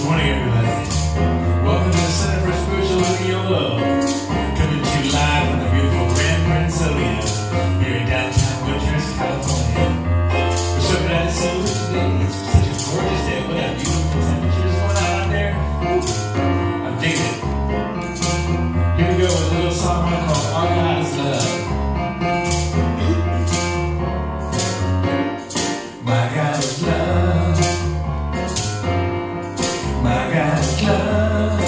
morning, everybody. Welcome to the Center for Spiritual Living, Yolo. Coming to you live from the beautiful Grand Rensselaer here in downtown Woodhurst, California. We're so glad to see you today. It's such a gorgeous day. What a beautiful temperatures going on out there. I'm digging it. Here we go with a little song called Our God is Love. My God is love. My God is love.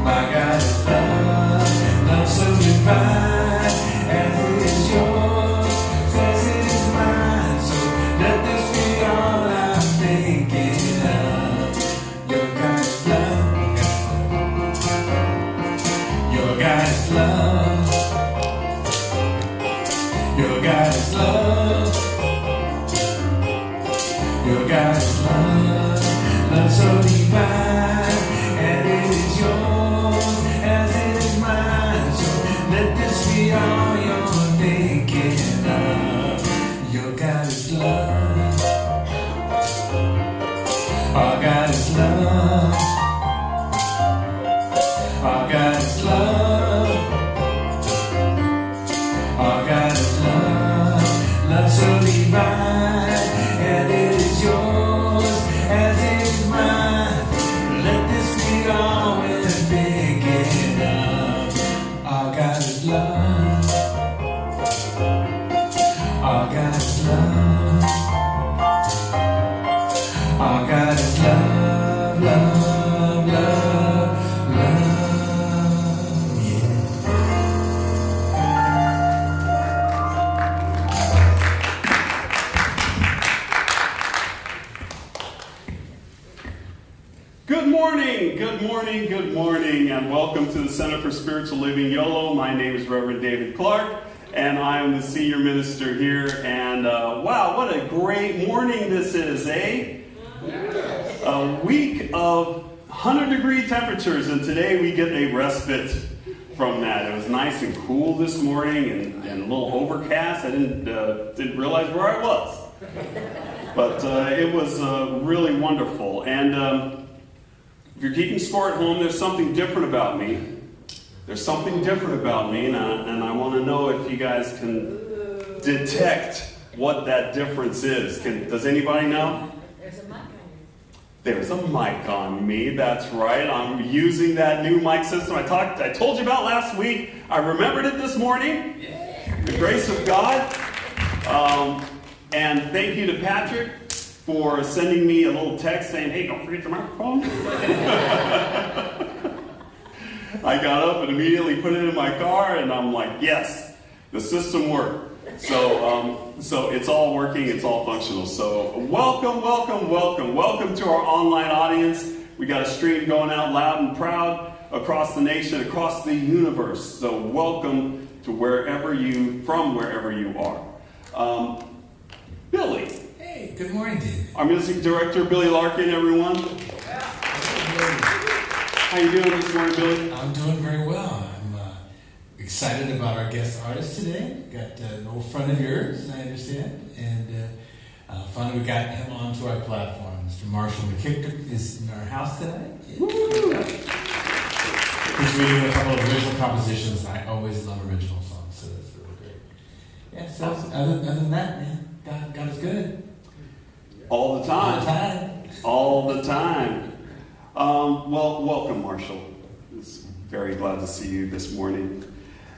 My God is love. And love so divine as it is yours, as it is mine. So let this be all I'm thinking of. Your God is love. Your God is love. Your God is love. Your God is love, love so divine, and it is yours as it is mine. So let this be all you're thinking of. Your God is love. Our God is love. Our God is love. Our God is love, love so divine, and it is yours as it is mine. Let this be all we're thinking of. Our God is love. Our God is love. Our God is love, love, love, love. Yeah. Good morning, good morning, good morning, and welcome to the Center for Spiritual Living, Yolo. My name is Reverend David Clark, and I am the senior minister here. And wow, what a great morning this is, eh? A week of 100-degree temperatures, and today we get a respite from that. It was nice and cool this morning, and a little overcast. I didn't realize where I was, but it was really wonderful. And if you're keeping score at home, there's something different about me. There's something different about me, and I want to know if you guys can detect what that difference is. Does anybody know? There's a mic on you. There's a mic on me, that's right. I'm using that new mic system I told you about last week. I remembered it this morning. The grace of God. And thank you to Patrick for sending me a little text saying, hey, don't forget your microphone. I got up and immediately put it in my car, and I'm like, yes, the system worked. So it's all working, it's all functional. So welcome to our online audience. We got a stream going out loud and proud across the nation, across the universe. So welcome to wherever you are. Billy. Hey, good morning, David. Our music director, Billy Larkin, everyone. How you doing this morning, Billy? I'm doing very well. I'm excited about our guest artist today. Got an old friend of yours, I understand. And finally we got him onto our platform. Mr. Marshall McKick is in our house tonight. Woo! He's reading a couple of original compositions. I always love original songs, so that's really great. Yeah, so other than that, man, God is good. All the time. All the time. Well, welcome, Marshall. It's very glad to see you this morning.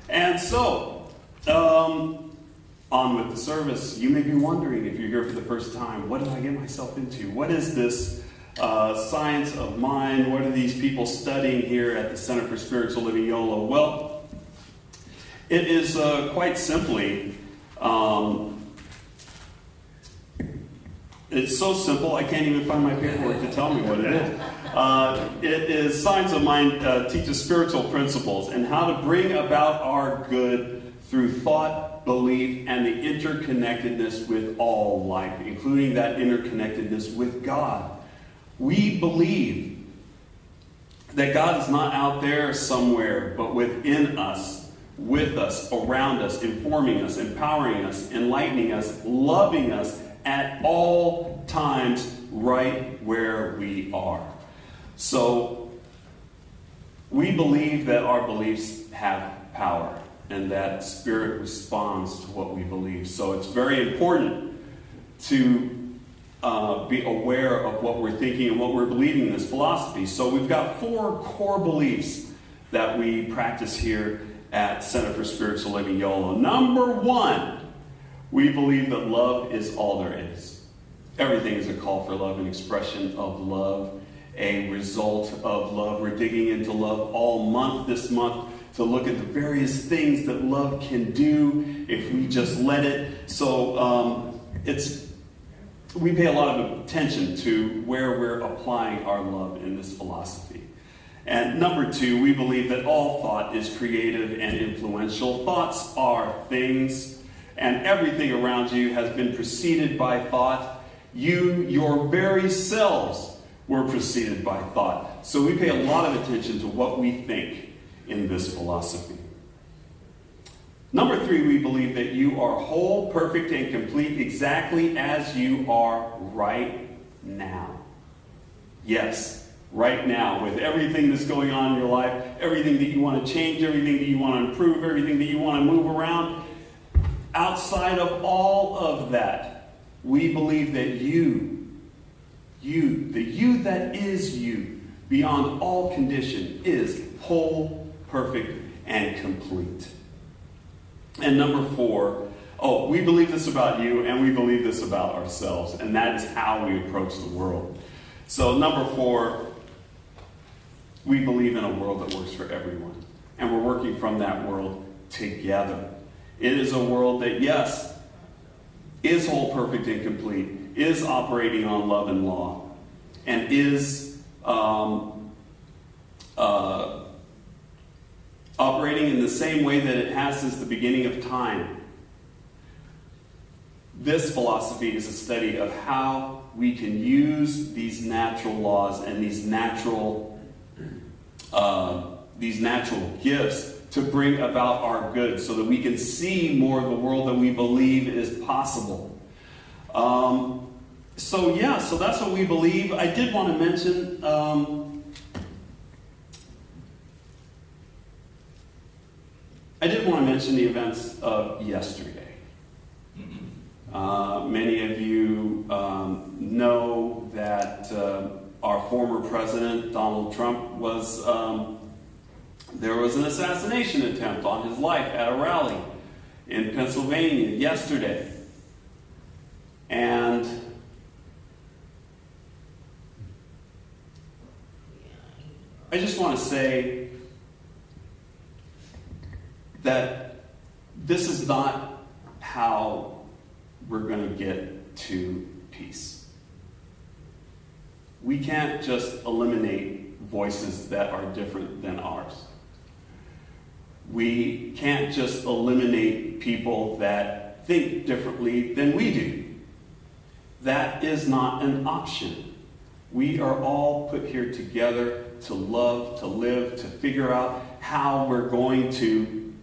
And so, on with the service. You may be wondering, if you're here for the first time, what did I get myself into? What is this science of mind? What are these people studying here at the Center for Spiritual Living, Yolo? Well, it is quite simply, it's so simple, I can't even find my paperwork to tell me what it is. It is Science of Mind teaches spiritual principles and how to bring about our good through thought, belief, and the interconnectedness with all life, including that interconnectedness with God. We believe that God is not out there somewhere, but within us, with us, around us, informing us, empowering us, enlightening us, loving us at all times, right where we are. So we believe that our beliefs have power and that Spirit responds to what we believe. So it's very important to be aware of what we're thinking and what we're believing in this philosophy. So we've got 4 core beliefs that we practice here at Center for Spiritual Living Yolo. Number 1, we believe that love is all there is. Everything is a call for love, an expression of love, a result of love. We're digging into love all month this month to look at the various things that love can do if we just let it. So we pay a lot of attention to where we're applying our love in this philosophy. And number 2, we believe that all thought is creative and influential. Thoughts are things, and everything around you has been preceded by thought. Your very selves were preceded by thought. So we pay a lot of attention to what we think in this philosophy. Number 3, we believe that you are whole, perfect, and complete exactly as you are right now. Yes, right now, with everything that's going on in your life, everything that you want to change, everything that you want to improve, everything that you want to move around. Outside of all of that, we believe that the you that is you, beyond all condition, is whole, perfect, and complete. And number 4, we believe this about you, and we believe this about ourselves, and that is how we approach the world. So number 4, we believe in a world that works for everyone, and we're working from that world together. It is a world that, yes, is whole, perfect, and complete, is operating on love and law, and is operating in the same way that it has since the beginning of time. This philosophy is a study of how we can use these natural laws and these natural gifts to bring about our good so that we can see more of the world that we believe is possible. So that's what we believe. I did want to mention the events of yesterday. Many of you know that our former president, Donald Trump, there was an assassination attempt on his life at a rally in Pennsylvania yesterday. And I just want to say that this is not how we're going to get to peace. We can't just eliminate voices that are different than ours. We can't just eliminate people that think differently than we do. That is not an option. We are all put here together to love, to live, to figure out how we're going to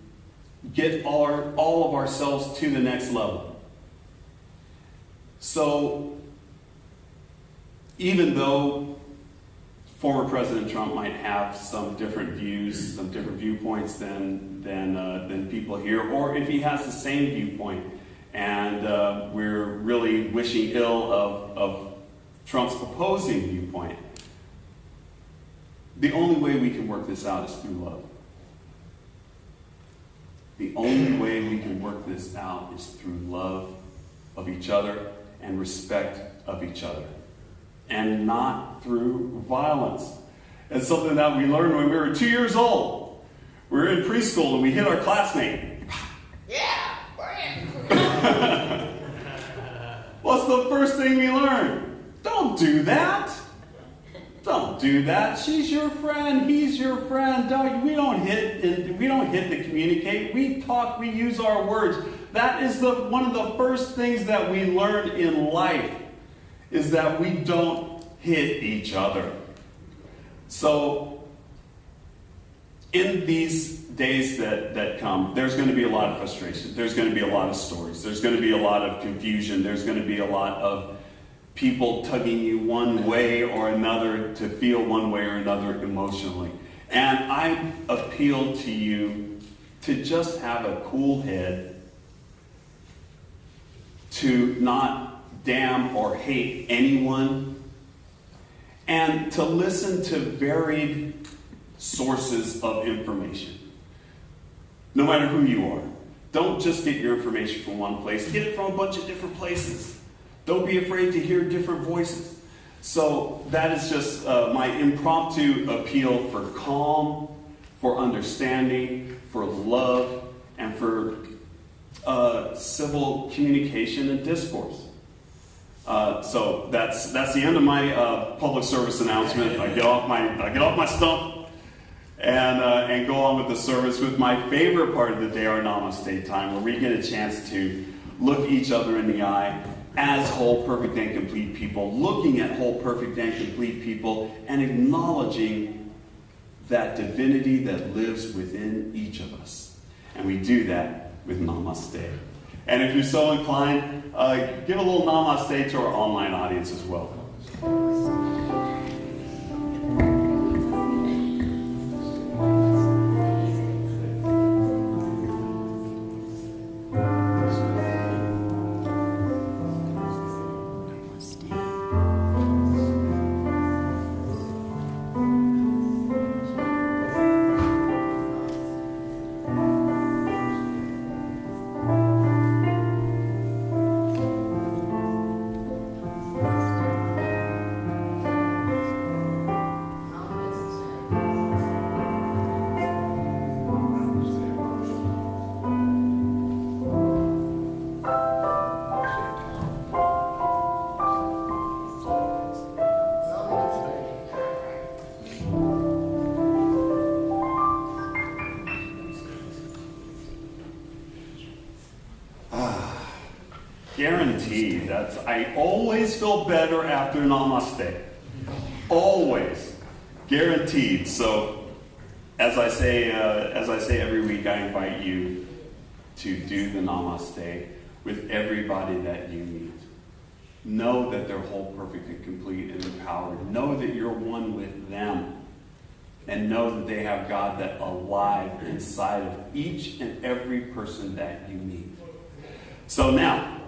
get all of ourselves to the next level. So, even though former President Trump might have some different views, some different viewpoints than people here, or if he has the same viewpoint, and we're really wishing ill of Trump's opposing viewpoint, the only way we can work this out is through love. The only way we can work this out is through love of each other and respect of each other, and not through violence. It's something that we learned when we were 2 years old. We were in preschool and we hit our classmate. Yeah, Brian. What's the first thing we learned? Don't do that. Don't do that. She's your friend. He's your friend. We don't hit to communicate. We talk. We use our words. That is one of the first things that we learn in life, is that we don't hit each other. So, in these days that come, there's going to be a lot of frustration. There's going to be a lot of stories. There's going to be a lot of confusion. There's going to be a lot of people tugging you one way or another to feel one way or another emotionally. And I appeal to you to just have a cool head, to not damn or hate anyone, and to listen to varied sources of information. No matter who you are. Don't just get your information from one place. Get it from a bunch of different places. Don't be afraid to hear different voices. So that is just my impromptu appeal for calm, for understanding, for love, and for civil communication and discourse. So that's the end of my public service announcement. I get off my stump and go on with the service with my favorite part of the day, our Namaste time, where we get a chance to look each other in the eye as whole, perfect, and complete people, looking at whole, perfect, and complete people, and acknowledging that divinity that lives within each of us. And we do that with Namaste. And if you're so inclined, give a little Namaste to our online audience as well. Guaranteed. I always feel better after Namaste. Always. Guaranteed. So, as I say every week, I invite you to do the Namaste with everybody that you meet. Know that they're whole, perfect, and complete and empowered. Know that you're one with them. And know that they have God that alive inside of each and every person that you meet. So now,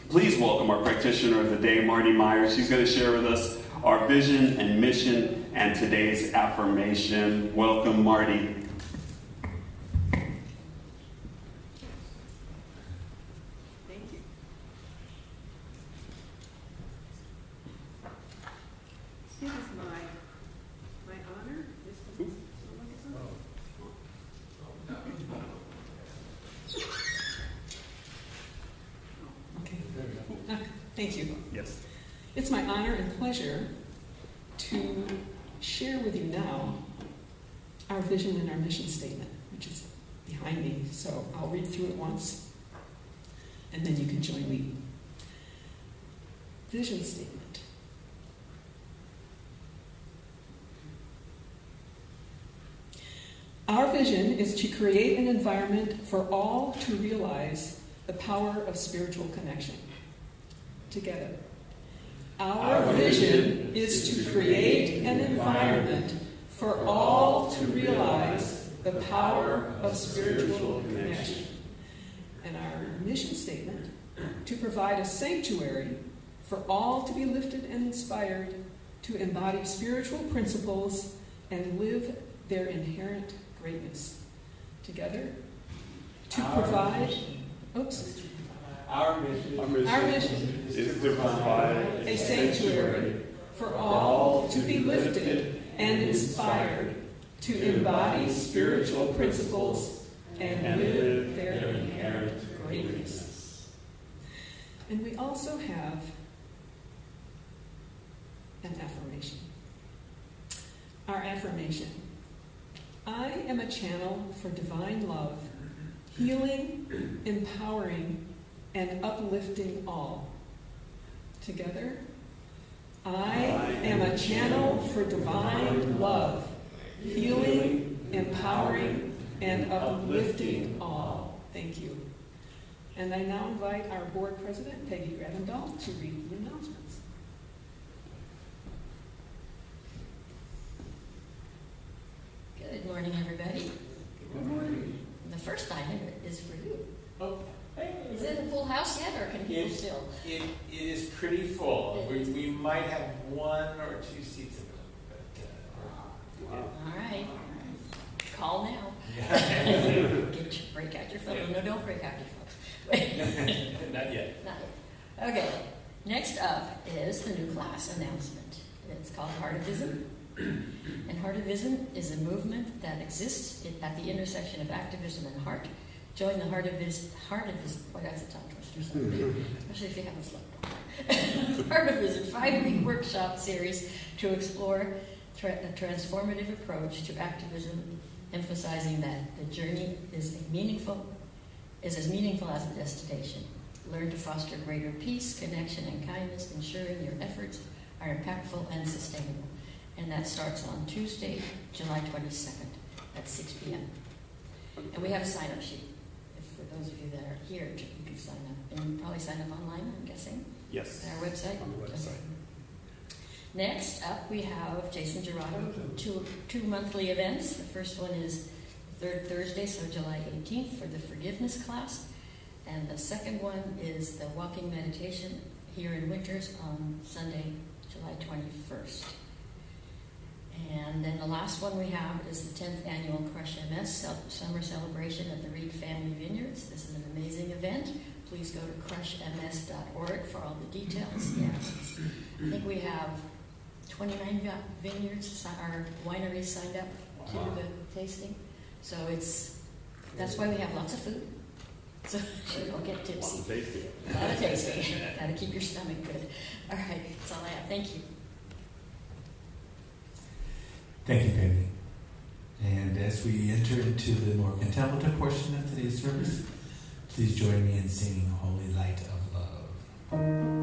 please welcome our practitioner of the day, Marty Myers. She's going to share with us our vision and mission and today's affirmation. Welcome, Marty. Thank you. This is my honor. This is Thank you. Yes. It's my honor and pleasure to share with you now our vision and our mission statement, which is behind me. So I'll read through it once, and then you can join me. Vision statement. Our vision is to create an environment for all to realize the power of spiritual connection. Together. Our vision is to create an environment for all to realize the power of spiritual connection. And our mission statement, to provide a sanctuary for all to be lifted and inspired to embody spiritual principles and live their inherent greatness. Together. To provide... Oops. Our mission is to provide a sanctuary for all to be lifted and inspired to embody spiritual principles and live their inherent greatness. And we also have an affirmation. Our affirmation. I am a channel for divine love, healing, empowering, and uplifting all. Together, I am a channel for divine love, healing, empowering, and uplifting all. Thank you. And I now invite our board president, Peggy Gravendahl, to read the announcements. morning, everybody. Good morning. The first item is for you. Oh, hey. Is it a full house yet, or can people still? It is pretty full. We might have one or two seats available, Wow. All right. Call now. Break out your phone. No, don't break out your phone. not yet. Not yet. Okay. Next up is the new class announcement. It's called Heartivism. And Heartivism is a movement that exists at the intersection of activism and heart. Join the Heartivism. Boy, that's a tongue twister, especially if you haven't slept. Heartivism 5-week workshop series to explore a transformative approach to activism, emphasizing that the journey is as meaningful as the destination. Learn to foster greater peace, connection, and kindness, ensuring your efforts are impactful and sustainable. And that starts on Tuesday, July 22nd at 6 p.m. And we have a sign-up sheet. For those of you that are here, you can sign up. And you can probably sign up online, I'm guessing, Yes. at our website. On the website. Okay. Next up, we have Jason Gerardo, two monthly events. The first one is the third Thursday, so July 18th, for the forgiveness class. And the second one is the walking meditation here in Winters on Sunday, July 21st. And then the last one we have is the 10th annual Crush MS summer celebration at the Reed Family Vineyards. This is an amazing event. Please go to crushms.org for all the details. Yes. I think we have 29 vineyards, our wineries signed up to do the tasting. So that's why we have lots of food. So you don't get tipsy. Lots of tasting. A lot of tasting. Got to keep your stomach good. All right, that's all I have. Thank you. Thank you, Peggy. And as we enter into the more contemplative portion of today's service, please join me in singing Holy Light of Love.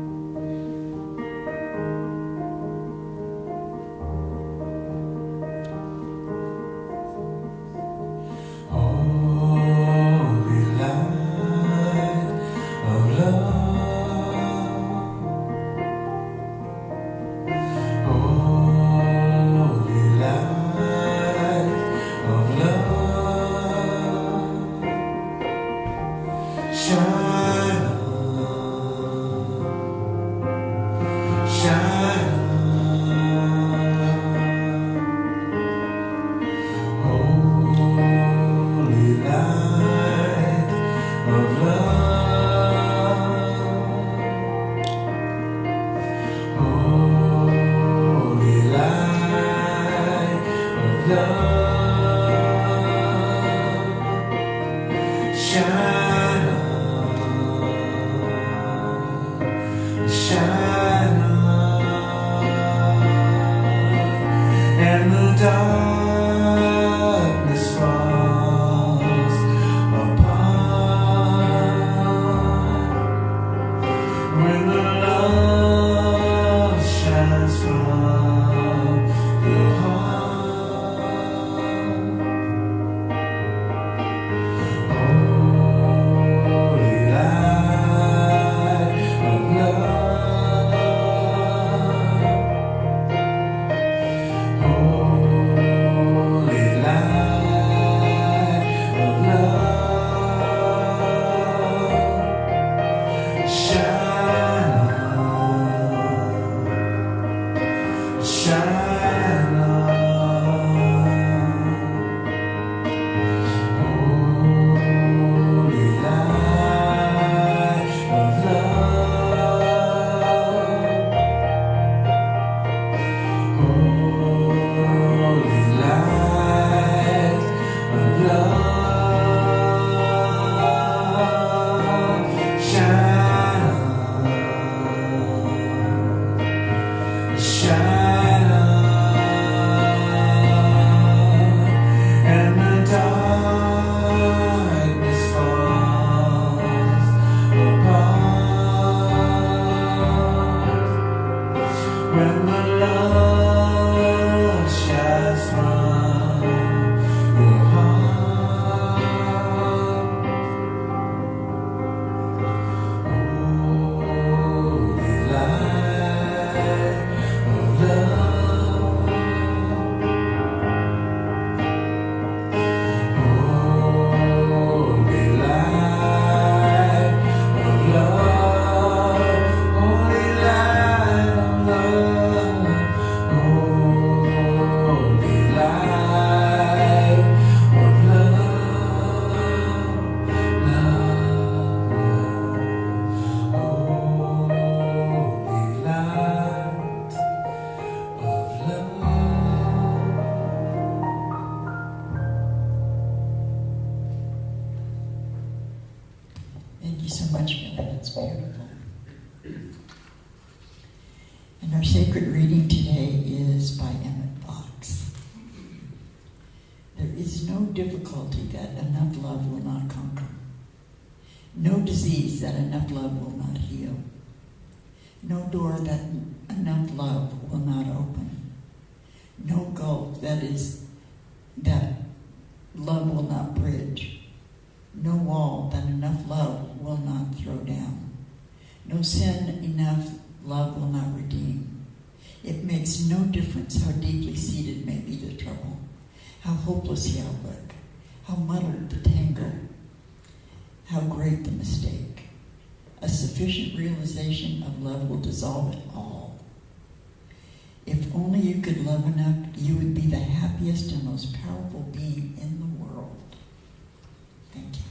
And our sacred reading today is by Emmett Fox. There is no difficulty that enough love will not conquer. No disease that enough love will not heal. No door that enough love will not open. No gulf that love will not bridge. No wall that enough love will not throw down. No sin enough love will not redeem. It makes no difference how deeply seated may be the trouble, how hopeless the outlook, how muddled the tangle, how great the mistake. A sufficient realization of love will dissolve it all. If only you could love enough, you would be the happiest and most powerful being in the world. Thank you.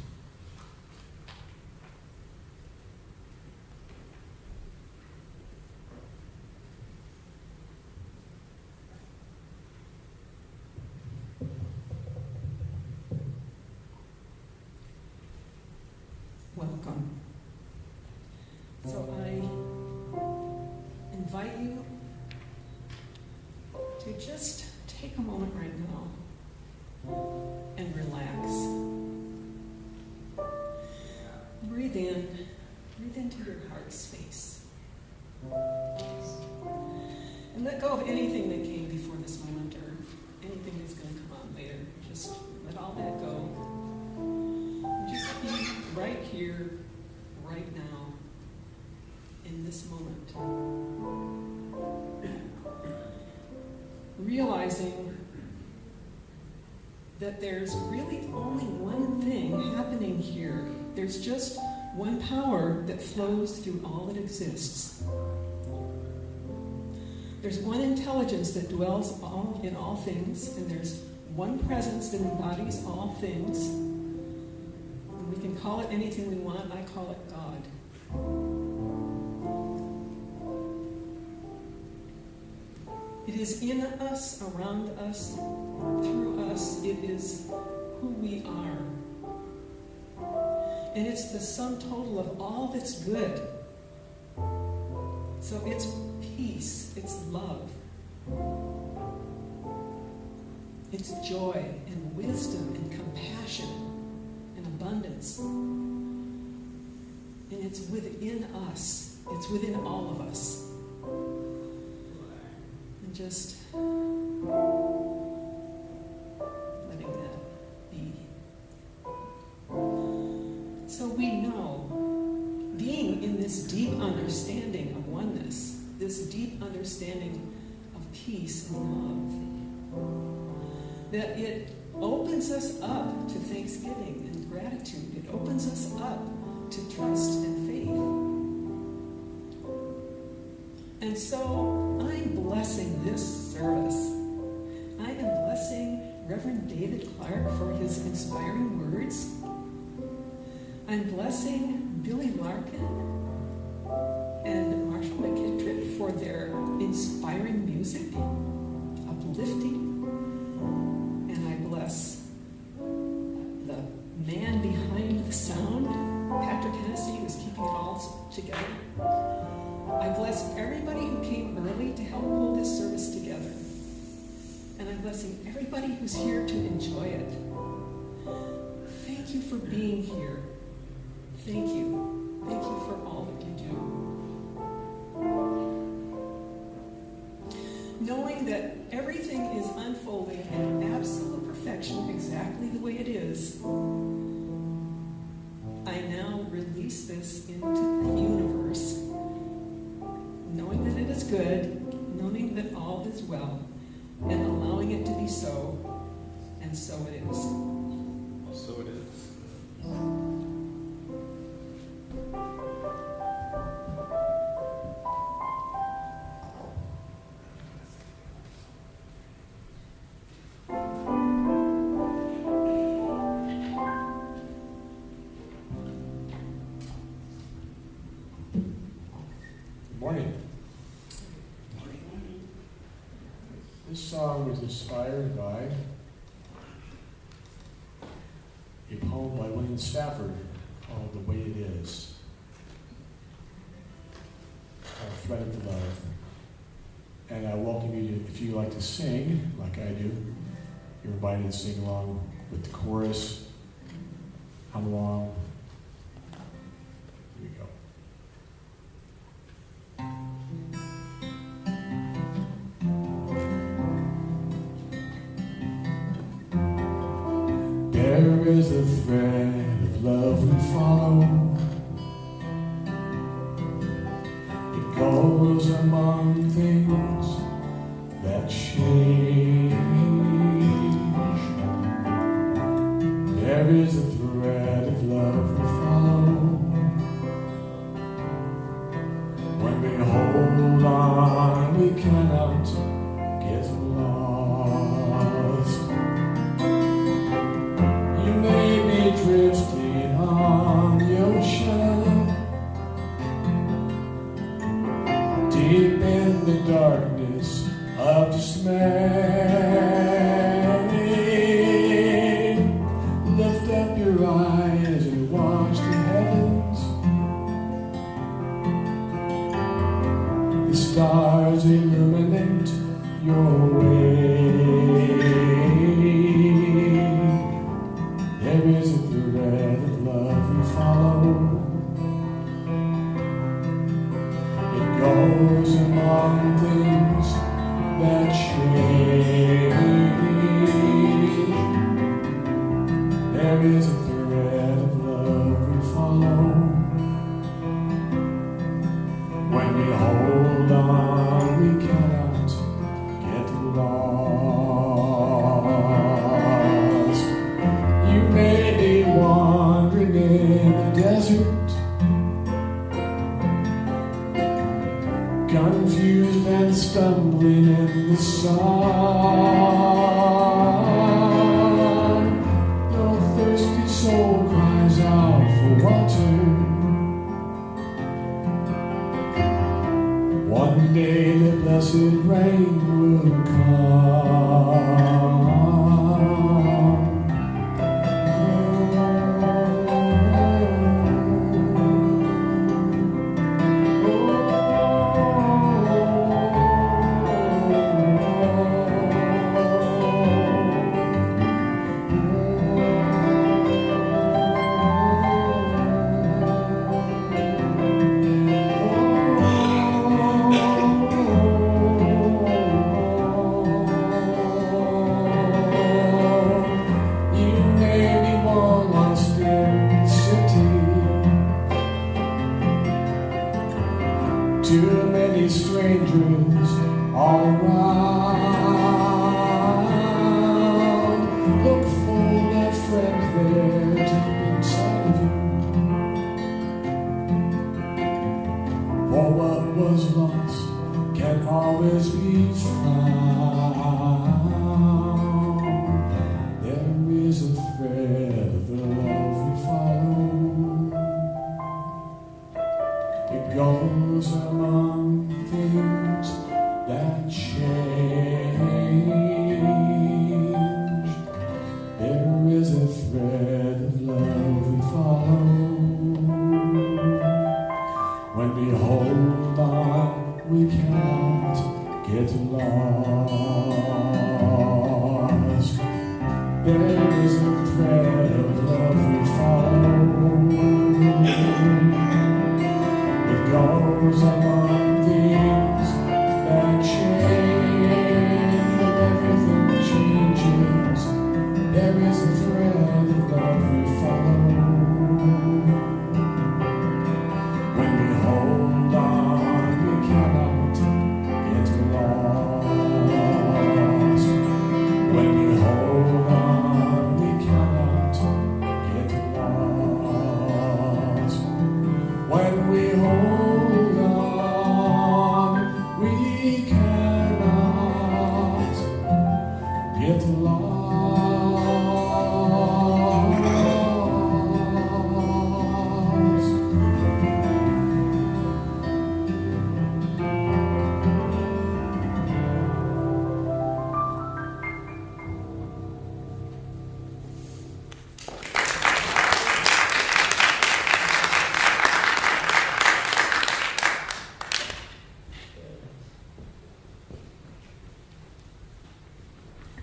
Welcome. So I invite you to just take a moment right now and relax. Breathe in, breathe into your heart space. And let go of anything that came before this moment or anything that's going to come on later. Just let all that go. Just be right here, right now, in this moment. Realizing that there's really only one thing happening here. There's just one power that flows through all that exists. There's one intelligence that dwells in all things, and there's one presence that embodies all things. We can call it anything we want. I call it God. It is in us, around us, through us. It is who we are. And it's the sum total of all that's good. So it's peace, it's love, it's joy and wisdom and compassion and abundance. And it's within us. It's within all of us. And just letting that be. So we know, being in this deep understanding of oneness, this deep understanding of peace and love, that it opens us up to thanksgiving and gratitude. It opens us up to trust and faith. And so I'm blessing this service. I am blessing Reverend David Clark for his inspiring words. I'm blessing Billy Larkin and Marshall McKittrick for their inspiring music, uplifting. And I bless the man behind the sound, Patrick Hennessy, who's keeping it all together. I bless everybody who came early to help pull this service together. And I'm blessing everybody who's here to enjoy it. Thank you for being here. Thank you. Thank you for all that you do. Knowing that everything is unfolding in absolute perfection, exactly the way it is, I now release this into the universe, knowing that it is good, knowing that all is well, and allowing it to be so, and so it is. So it is. Morning. This song was inspired by a poem by William Stafford called The Way It Is, called Thread of Love. And I welcome you to, if you like to sing, like I do, you're invited to sing along with the chorus. Come along. Here we go. There is a thread of love we follow. It goes among things that change. There is a thread of love we follow. When we hold on, we cannot get lost. You may be drifting on the ocean, deep in the darkness of dismay. Lift up your eyes and watch the heavens. The stars illuminate your way. There is a thread of love we follow. It goes among things that change. There is a thread of love we follow. When we hold on, we cannot get lost. You may be wandering in the desert, confused and stumbling in the sun. Your thirsty soul cries out for water. One day the blessed rain will too many strangers all around. Look for that friend there deep inside of you. For what was lost can always be found. There is a thread of the love we follow. It goes among things that change. There is a thread of love we follow. When we hold on, we cannot get lost. There is a thread of love we follow. It goes among things that change. When everything changes, there is a thread of love we follow. When we hold on, we cannot get lost.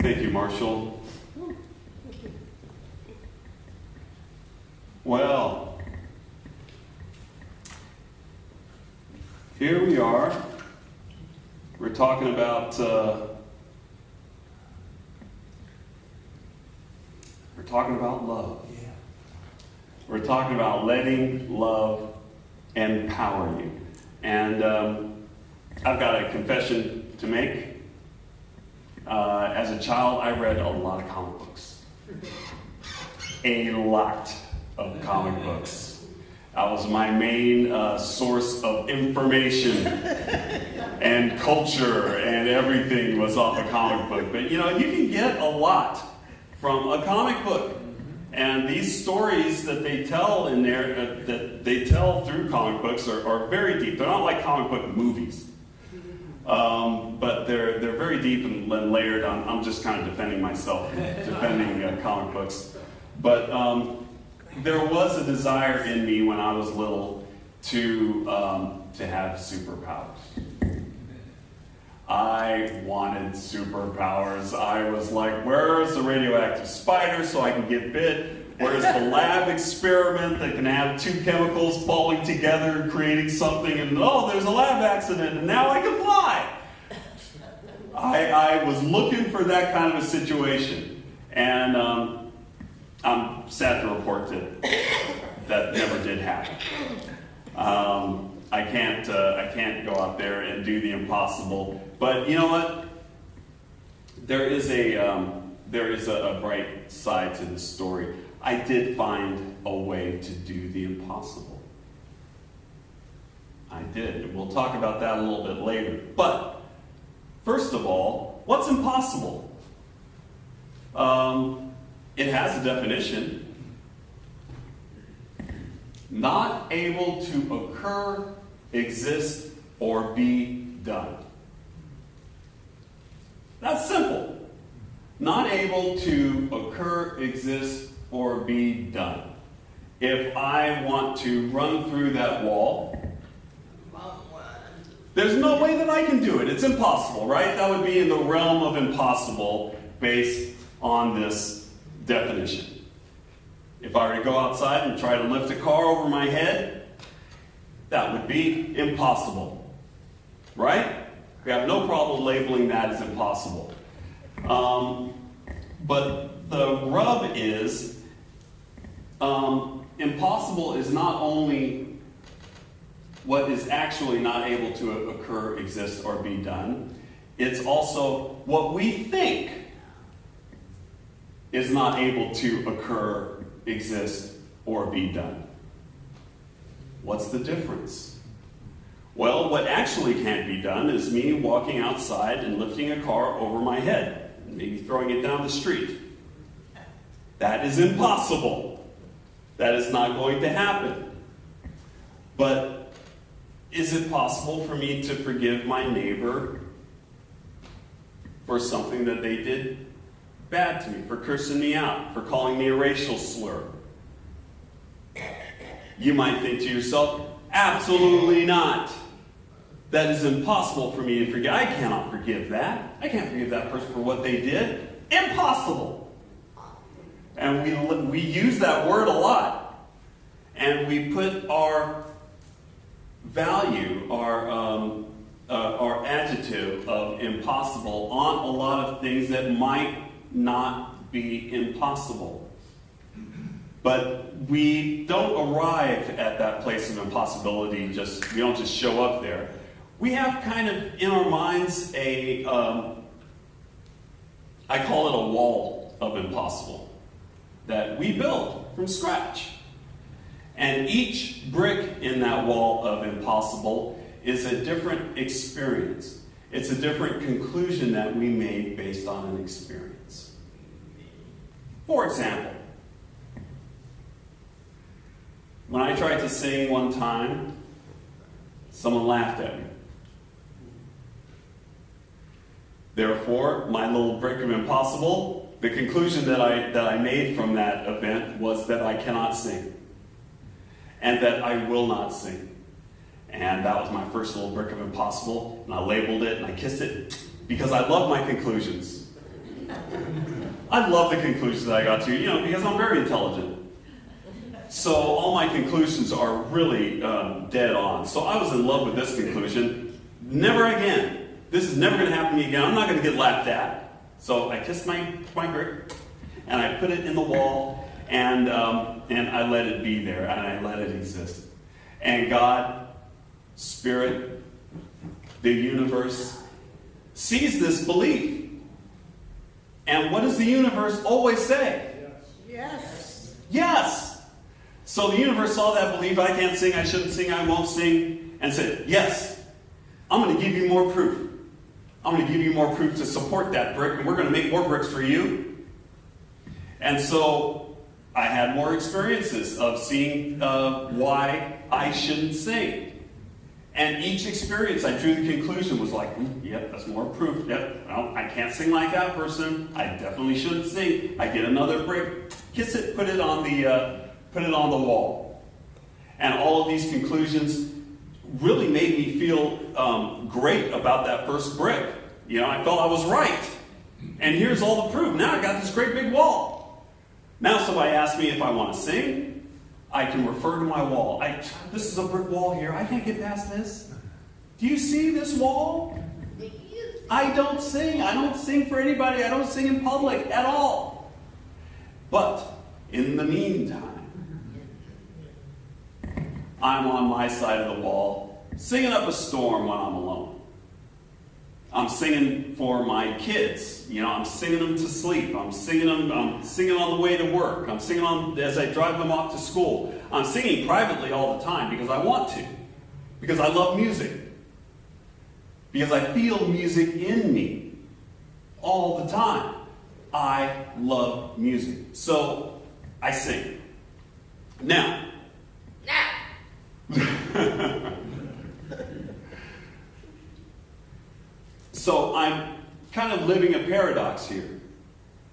Thank you, Marshall. Well, here we are. We're talking about love. Yeah. We're talking about letting love empower you. And I've got a confession to make. As a child, I read a lot of comic books. A lot of comic books. That was my main source of information and culture, and everything was off a comic book. But you know, you can get a lot from a comic book. And these stories that they tell in there, that they tell through comic books are very deep. They're not like comic book movies. But they're very deep and layered. I'm just kind of defending myself, defending comic books. But there was a desire in me when I was little to have superpowers. I wanted superpowers. I was like, where's the radioactive spider so I can get bit? Where's the lab experiment that can have two chemicals falling together and creating something? And oh, there's a lab accident, and now I can fly. I was looking for that kind of a situation. And I'm sad to report that never did happen. I can't go out there and do the impossible. But you know what? There is a bright side to this story. I did find a way to do the impossible. I did. We'll talk about that a little bit later. But first of all, what's impossible? It has a definition. Not able to occur, exist, or be done. That's simple. Not able to occur, exist, or be done. If I want to run through that wall, there's no way that I can do it. It's impossible, right? That would be in the realm of impossible based on this definition. If I were to go outside and try to lift a car over my head, that would be impossible, right? We have no problem labeling that as impossible. But the rub is, impossible is not only what is actually not able to occur, exist, or be done, it's also what we think is not able to occur, exist, or be done. What's the difference? Well, what actually can't be done is me walking outside and lifting a car over my head, and maybe throwing it down the street. That is impossible. That is not going to happen. But is it possible for me to forgive my neighbor for something that they did bad to me, for cursing me out, for calling me a racial slur? You might think to yourself, absolutely not. That is impossible for me to forgive. I cannot forgive that. I can't forgive that person for what they did. Impossible. And we use that word a lot. And we put our value, our adjective of impossible on a lot of things that might not be impossible. But we don't arrive at that place of impossibility, we don't just show up there. We have kind of in our minds I call it a wall of impossible that we build from scratch. And each brick in that wall of impossible is a different experience. It's a different conclusion that we made based on an experience. For example, when I tried to sing one time, someone laughed at me. Therefore, my little brick of impossible, the conclusion that I made from that event was that I cannot sing. And that I will not sing. And that was my first little brick of impossible, and I labeled it and I kissed it because I love my conclusions. I love the conclusions that I got to, because I'm very intelligent. So all my conclusions are really dead on. So I was in love with this conclusion. Never again. This is never going to happen to me again. I'm not going to get laughed at. So I kissed my brick, and I put it in the wall, and I let it be there, and I let it exist. And God, Spirit, the universe, sees this belief. And what does the universe always say? Yes. Yes. So the universe saw that belief, I can't sing, I shouldn't sing, I won't sing, and said, yes, I'm going to give you more proof. I'm going to give you more proof to support that brick, and we're going to make more bricks for you. And so I had more experiences of seeing why I shouldn't sing. And each experience, I drew the conclusion, was like, yep, that's more proof. Yep, well, I can't sing like that person. I definitely shouldn't sing. I get another brick, kiss it, put it on the wall. And all of these conclusions really made me feel great about that first brick. I felt I was right. And here's all the proof. Now I got this great big wall. Now somebody asks me if I want to sing, I can refer to my wall. This is a brick wall here. I can't get past this. Do you see this wall? I don't sing. I don't sing for anybody. I don't sing in public at all. But in the meantime, I'm on my side of the wall, singing up a storm when I'm alone. I'm singing for my kids. I'm singing them to sleep. I'm singing on the way to work. I'm singing as I drive them off to school. I'm singing privately all the time because I want to. Because I love music. Because I feel music in me all the time. I love music. So I sing. Now. So I'm kind of living a paradox here,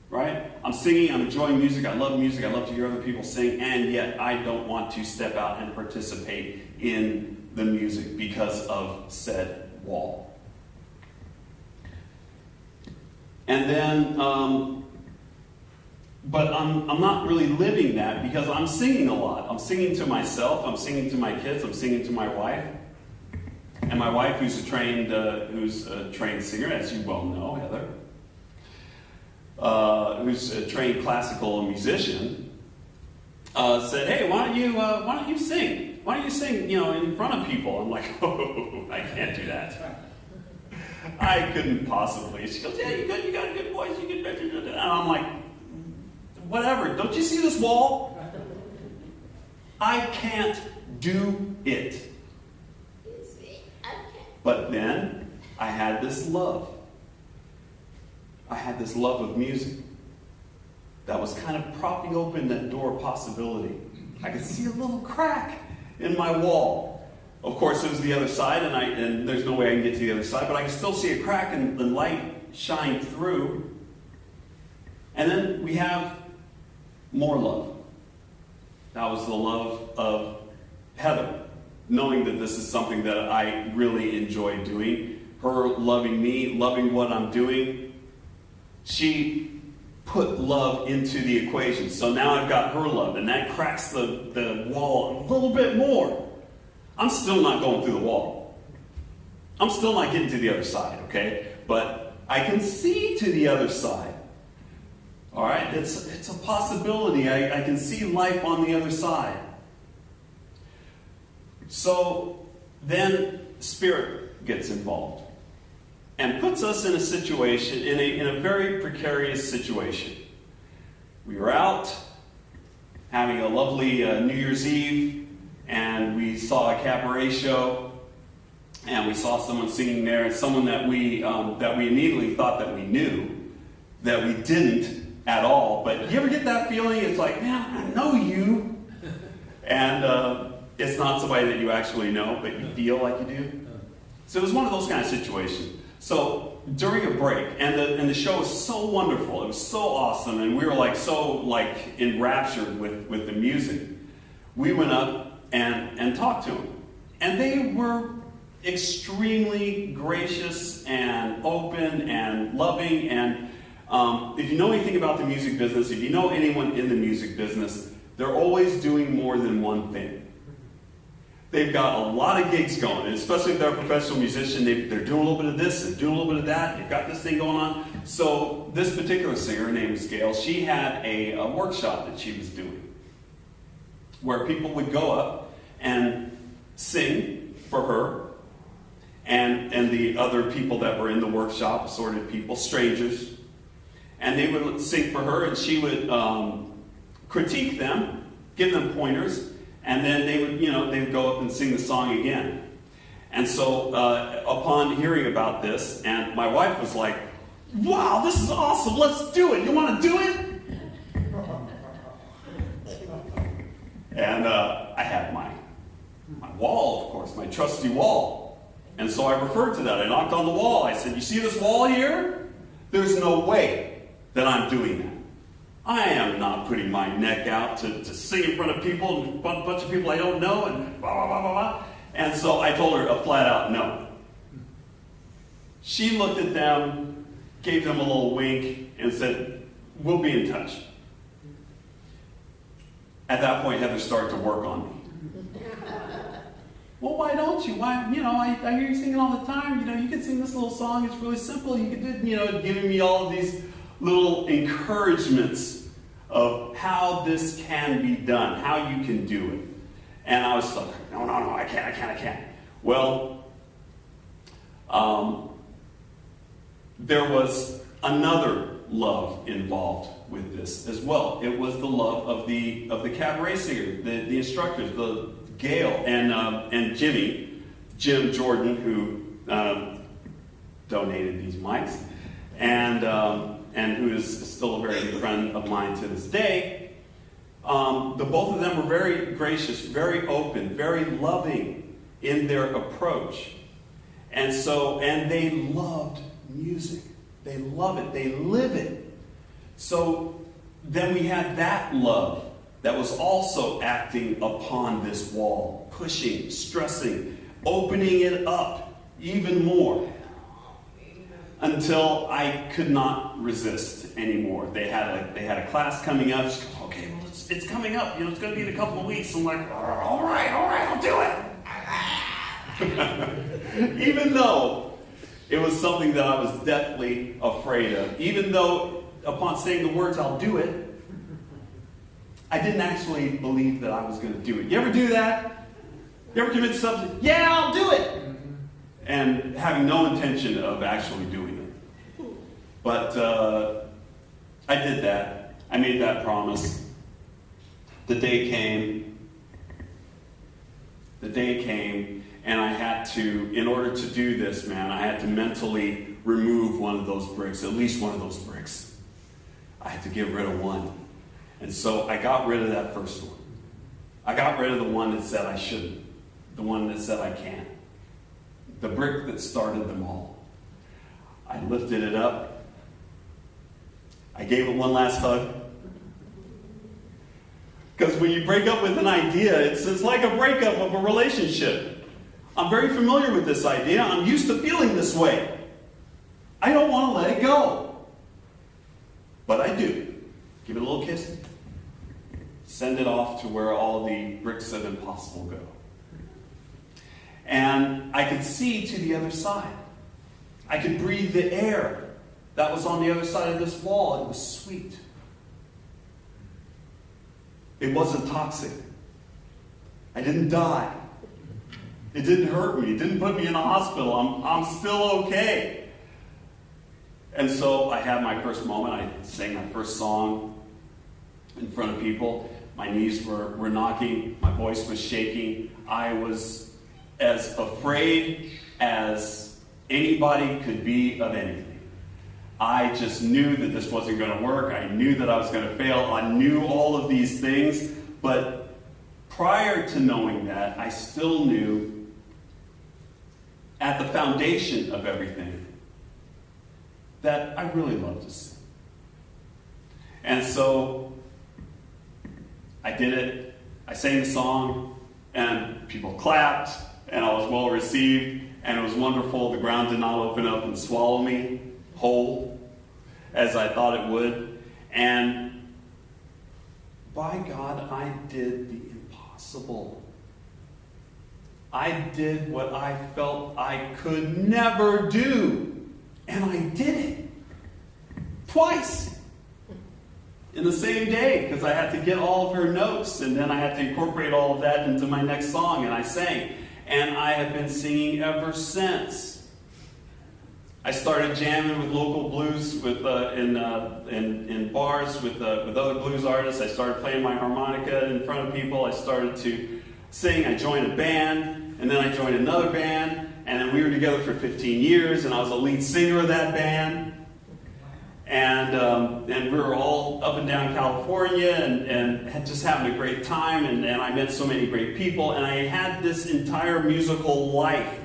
right? I'm singing, I'm enjoying music, I love to hear other people sing, and yet I don't want to step out and participate in the music because of said wall. And then, but I'm not really living that because I'm singing a lot. I'm singing to myself, I'm singing to my kids, I'm singing to my wife. And my wife, who's a trained singer, as you well know, Heather, who's a trained classical musician, said, "Hey, why don't you sing? Why don't you sing, in front of people?" I'm like, "Oh, I can't do that. I couldn't possibly." She goes, "Yeah, you got a good voice. You can." And I'm like, "Whatever. Don't you see this wall? I can't do it." But then I had this love. I had this love of music that was kind of propping open that door of possibility. I could see a little crack in my wall. Of course, it was the other side, and there's no way I can get to the other side, but I could still see a crack and the light shine through. And then we have more love. That was the love of Heather. Knowing that this is something that I really enjoy doing, her loving me, loving what I'm doing, she put love into the equation. So now I've got her love, and that cracks the wall a little bit more. I'm still not going through the wall. I'm still not getting to the other side, okay? But I can see to the other side. All right? It's a possibility. I can see life on the other side. So then Spirit gets involved and puts us in a situation, in a very precarious situation. We were out having a lovely New Year's Eve, and we saw a cabaret show, and we saw someone singing there, and someone that we immediately thought that we knew, that we didn't at all. But you ever get that feeling? It's like, man, I know you, and it's not somebody that you actually know, but you feel like you do. So it was one of those kind of situations. So during a break, and the show was so wonderful, it was so awesome, and we were so enraptured with the music. We went up and talked to them, and they were extremely gracious and open and loving, and If you know anything about the music business, if you know anyone in the music business, they're always doing more than one thing. They've got a lot of gigs going, and especially if they're a professional musician, they're doing a little bit of this, they're doing a little bit of that, they've got this thing going on. So this particular singer, her name is Gail, she had a workshop that she was doing where people would go up and sing for her and the other people that were in the workshop, assorted people, strangers, and they would sing for her, and she would critique them, give them pointers, and then they would go up and sing the song again. And so upon hearing about this, and my wife was like, "Wow, this is awesome, let's do it. You want to do it?" And I had my wall, of course, my trusty wall. And so I referred to that. I knocked on the wall. I said, "You see this wall here? There's no way that I'm doing that. I am not putting my neck out to sing in front of people, and a bunch of people I don't know, and blah, blah, blah, blah, blah." And so I told her a flat out no. She looked at them, gave them a little wink, and said, "We'll be in touch." At that point, Heather started to work on me. "Well, why don't you? Why, I hear you singing all the time. You can sing this little song. It's really simple. You could do, giving me all of these little encouragements of how this can be done, how you can do it." And I was like, no, I can't. Well, there was another love involved with this as well. It was the love of the cabaret singer, the instructors, the Gail and Jim Jordan, who donated these mics, and who is still a very good friend of mine to this day. The both of them were very gracious, very open, very loving in their approach. And they loved music. They love it. They live it. So then we had that love that was also acting upon this wall, pushing, stressing, opening it up even more, until I could not resist anymore. They had a class coming up. She goes, "Okay, well, it's coming up. It's going to be in a couple of weeks." I'm like, all right, I'll do it. Even though it was something that I was deathly afraid of, even though upon saying the words, "I'll do it," I didn't actually believe that I was going to do it. You ever do that? You ever commit to something? "Yeah, I'll do it," and having no intention of actually doing it. But I did that. I made that promise. The day came, and I had to, in order to do this, man, I had to mentally remove one of those bricks, at least one of those bricks. I had to get rid of one. And so I got rid of that first one. I got rid of the one that said I shouldn't, the one that said I can't, the brick that started them all. I lifted it up. I gave it one last hug. Because when you break up with an idea, it's like a breakup of a relationship. I'm very familiar with this idea. I'm used to feeling this way. I don't want to let it go. But I do. Give it a little kiss. Send it off to where all the bricks of impossible go. And I could see to the other side. I could breathe the air that was on the other side of this wall. It was sweet. It wasn't toxic. I didn't die. It didn't hurt me. It didn't put me in a hospital. I'm still okay. And so I had my first moment. I sang my first song in front of people. My knees were knocking. My voice was shaking. I was as afraid as anybody could be of anything. I just knew that this wasn't going to work. I knew that I was going to fail. I knew all of these things. But prior to knowing that, I still knew at the foundation of everything that I really loved to sing. And so I did it. I sang the song, and people clapped, and I was well received, and it was wonderful. The ground did not open up and swallow me whole. as I thought it would. And by God, I did the impossible. I did what I felt I could never do. And I did it. Twice. In the same day, because I had to get all of her notes, and then I had to incorporate all of that into my next song, and I sang. And I have been singing ever since. I started jamming with local blues in bars with other blues artists. I started playing my harmonica in front of people. I started to sing. I joined a band, and then I joined another band, and then we were together for 15 years, and I was the lead singer of that band. And we were all up and down California and had just having a great time, and I met so many great people, and I had this entire musical life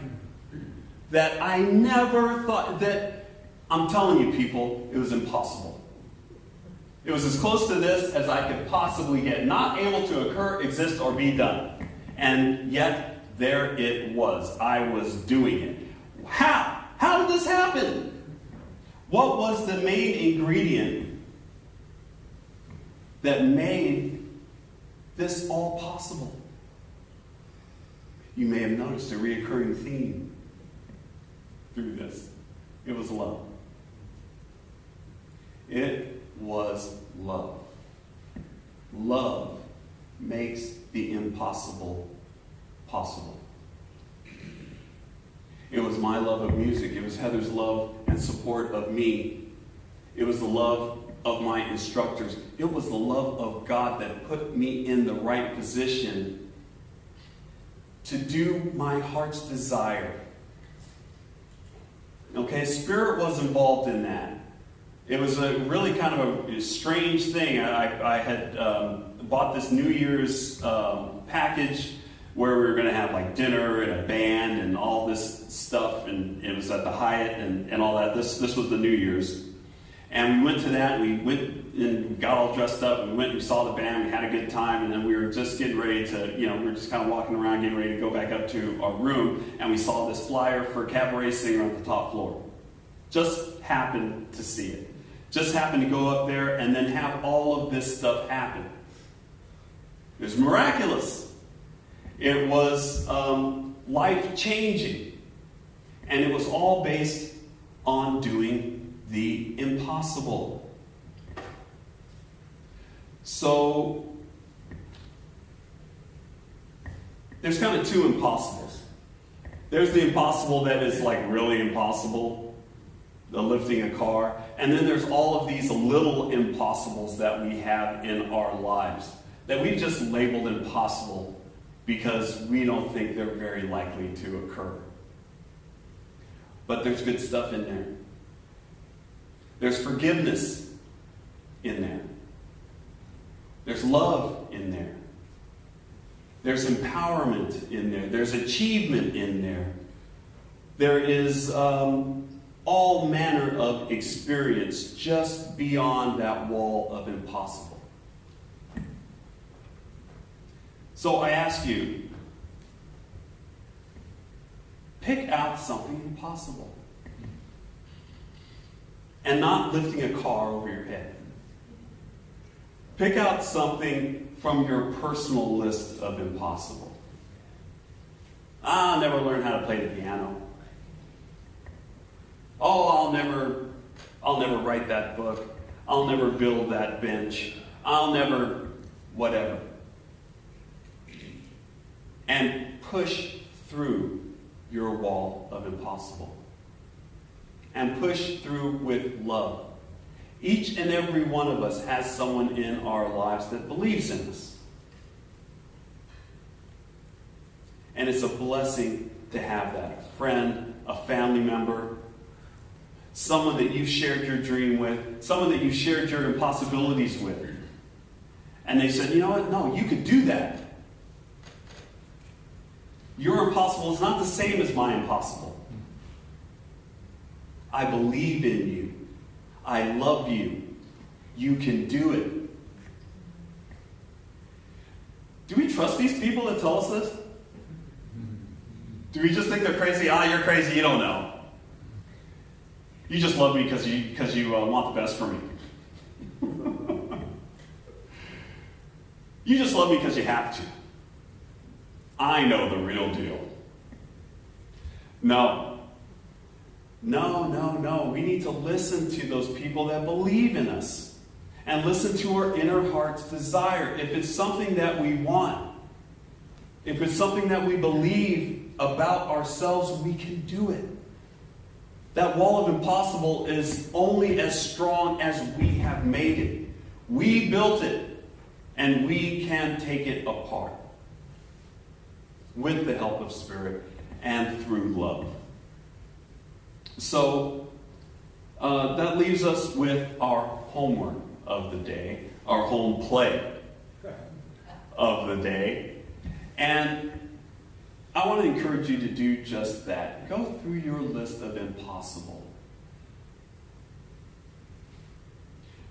that I never thought that, I'm telling you people, it was impossible. It was as close to this as I could possibly get. Not able to occur, exist, or be done. And yet, there it was. I was doing it. How? How did this happen? What was the main ingredient that made this all possible? You may have noticed a reoccurring theme through this. It was love. It was love. Love makes the impossible possible. It was my love of music. It was Heather's love and support of me. It was the love of my instructors. It was the love of God that put me in the right position to do my heart's desire. Okay, Spirit was involved in that. It was a really kind of a strange thing. I had bought this New Year's package where we were going to have like dinner and a band and all this stuff, and it was at the Hyatt and all that. This was the New Year's. And we went to that, and we went and got all dressed up, and we went and we saw the band, we had a good time, and then we were just getting ready to, we were just kind of walking around, getting ready to go back up to our room, and we saw this flyer for a cabaret singer on the top floor. Just happened to see it. Just happened to go up there and then have all of this stuff happen. It was miraculous. It was life-changing. And it was all based on doing the impossible. So, there's kind of two impossibles. There's the impossible that is like really impossible, the lifting a car. And then there's all of these little impossibles that we have in our lives that we've just labeled impossible because we don't think they're very likely to occur. But there's good stuff in there. There's forgiveness in there. There's love in there. There's empowerment in there. There's achievement in there. There is all manner of experience just beyond that wall of impossible. So I ask you, pick out something impossible. And not lifting a car over your head. Pick out something from your personal list of impossible. I'll never learn how to play the piano. Oh, I'll never write that book. I'll never build that bench. I'll never whatever. And push through your wall of impossible. And push through with love. Each and every one of us has someone in our lives that believes in us. And it's a blessing to have that. A friend, a family member, someone that you've shared your dream with, someone that you've shared your impossibilities with. And they said, you know what? No, you could do that. Your impossible is not the same as my impossible. I believe in you. I love you. You can do it. Do we trust these people that tell us this? Do we just think they're crazy? You're crazy, you don't know. You just love me because you want the best for me. You just love me because you have to. I know the real deal. No. We need to listen to those people that believe in us and listen to our inner heart's desire. If it's something that we want, if it's something that we believe about ourselves, we can do it. That wall of impossible is only as strong as we have made it. We built it, and we can take it apart with the help of Spirit and through love. So that leaves us with our homework of the day, our home play of the day. And I want to encourage you to do just that. Go through your list of impossible.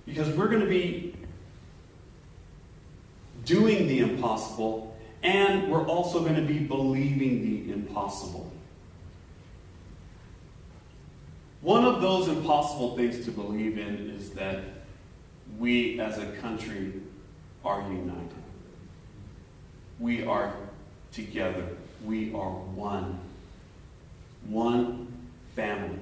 Because we're going to be doing the impossible, and we're also going to be believing the impossible. One of those impossible things to believe in is that we as a country are united. We are together. We are one. One family.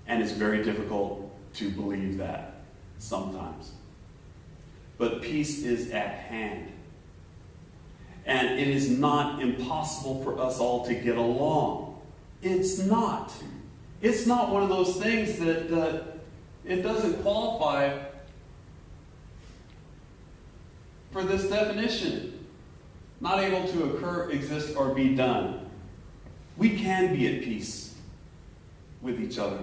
And it's very difficult to believe that sometimes. But peace is at hand. And it is not impossible for us all to get along. It's not. It's not one of those things that it doesn't qualify for this definition. Not able to occur, exist, or be done. We can be at peace with each other.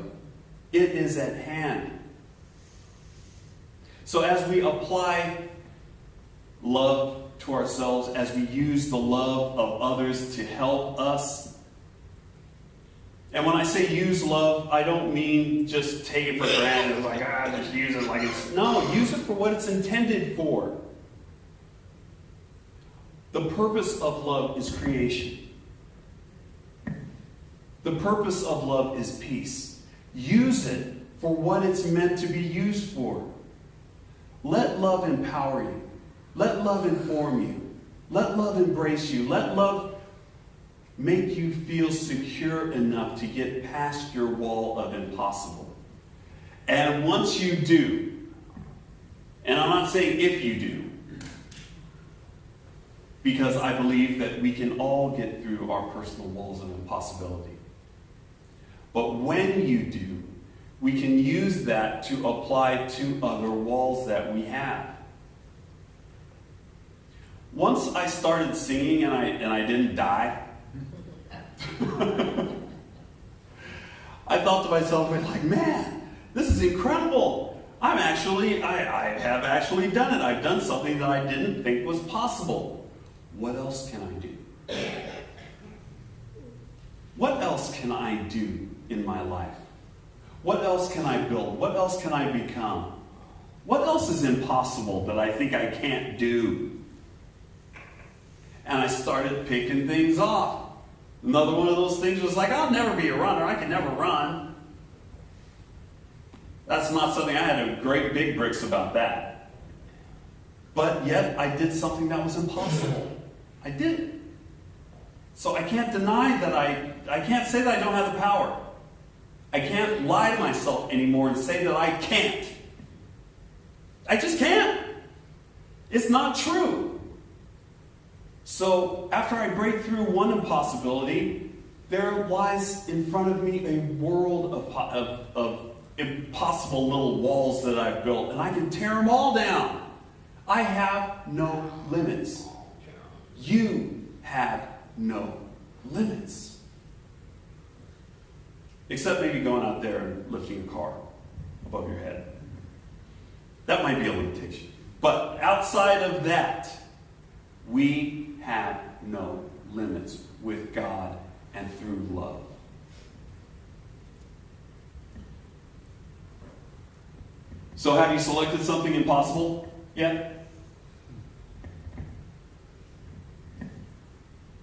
It is at hand. So as we apply love to ourselves, as we use the love of others to help us, and when I say use love, I don't mean just take it for granted, like, just use it like it's... No, use it for what it's intended for. The purpose of love is creation. The purpose of love is peace. Use it for what it's meant to be used for. Let love empower you. Let love inform you. Let love embrace you. Let love make you feel secure enough to get past your wall of impossible. And once you do, and I'm not saying if you do, because I believe that we can all get through our personal walls of impossibility. But when you do, we can use that to apply to other walls that we have. Once I started singing and I didn't die, I thought to myself, like, man, this is incredible. I have actually done it. I've done something that I didn't think was possible. What else can I do? What else can I do in my life? What else can I build? What else can I become? What else is impossible that I think I can't do? And I started picking things off. Another one of those things was like, I'll never be a runner. I can never run. That's not something I had a great big bricks about that. But yet I did something that was impossible. I did it. So I can't deny that I can't say that I don't have the power. I can't lie to myself anymore and say that I can't. I just can't. It's not true. So after I break through one impossibility, there lies in front of me a world of impossible little walls that I've built, and I can tear them all down. I have no limits. You have no limits. Except maybe going out there and lifting a car above your head. That might be a limitation. But outside of that, we have no limits with God and through love. So have you selected something impossible yet?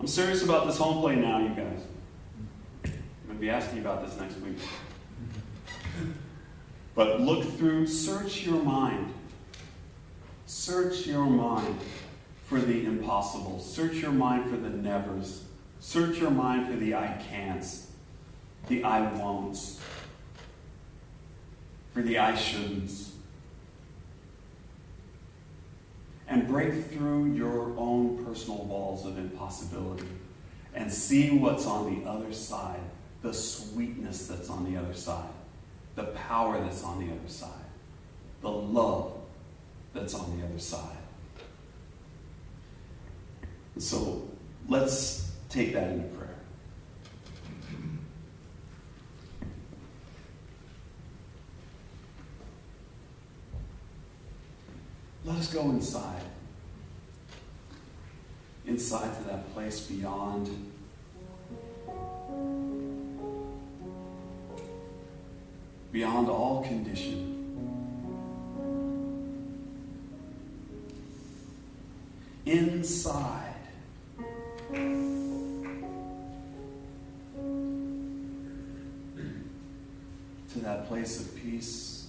I'm serious about this home play now, you guys. I'm going to be asking you about this next week. But search your mind. Search your mind for the impossible. Search your mind for the nevers. Search your mind for the I can'ts, the I won'ts, for the I shouldn'ts. And break through your own personal walls of impossibility and see what's on the other side, the sweetness that's on the other side, the power that's on the other side, the love that's on the other side. So let's take that into prayer. Let us go inside to that place beyond all condition. Inside to that place of peace,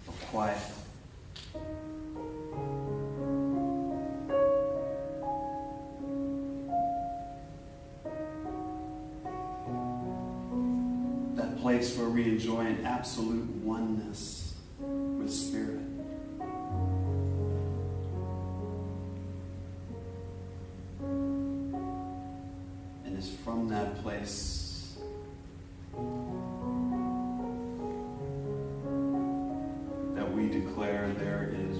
of quiet. That place where we enjoy an absolute oneness with Spirit. And it's from that place that we declare there is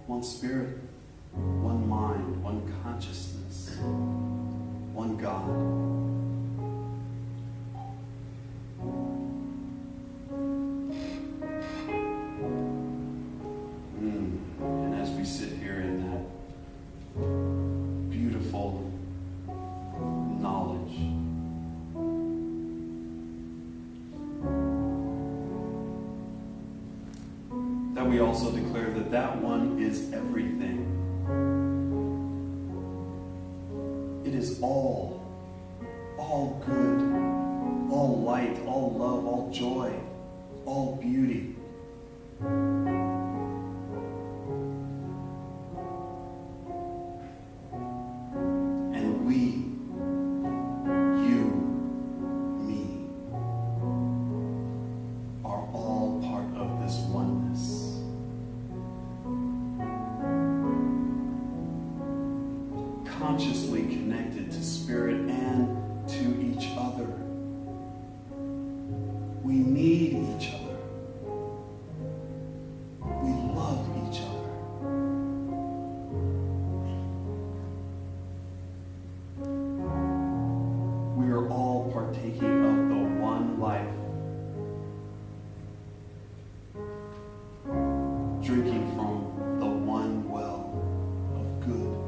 one Spirit, one mind, one consciousness, one God. And as we sit here in that beautiful knowledge, that we also declare that that one is everything. It is all good, all light, all love, all joy, all beauty. And we, you, me, are all part of this oneness. Consciously connected to Spirit and to each other. We need each other. We love each other. We are all partaking of the one life, drinking from the one well of good.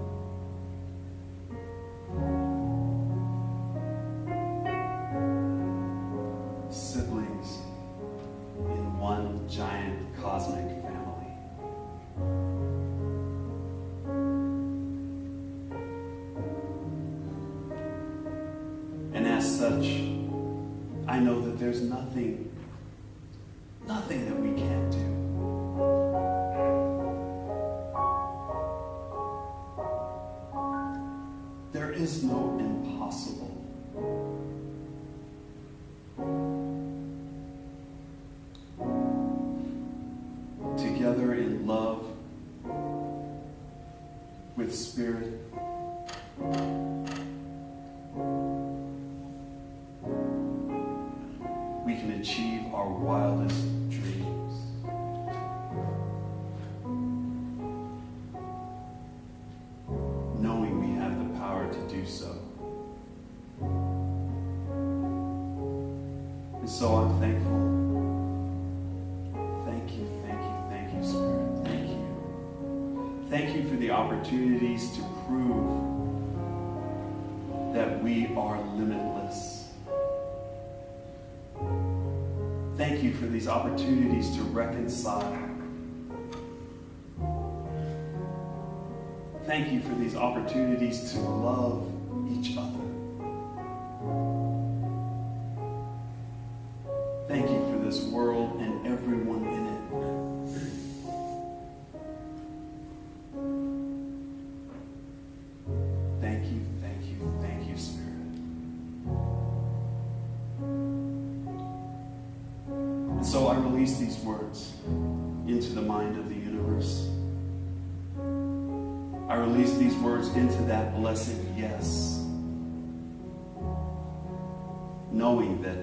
Siblings in one giant cosmic family. And as such, I know that there's nothing that we can't do. There is no impossible. Together in love with Spirit, we can achieve our wildest dreams. Knowing we have the power to do so. And so I'm thankful. Thank you, Spirit. Thank you. Thank you for the opportunities to prove that we are limitless. Thank you for these opportunities to reconcile Thank you for these opportunities to love each other. Thank you for this world and everyone in it. Thank you, thank you, thank you, Spirit. And so I release these words into the mind of the universe. I release these words into that blessed yes, knowing that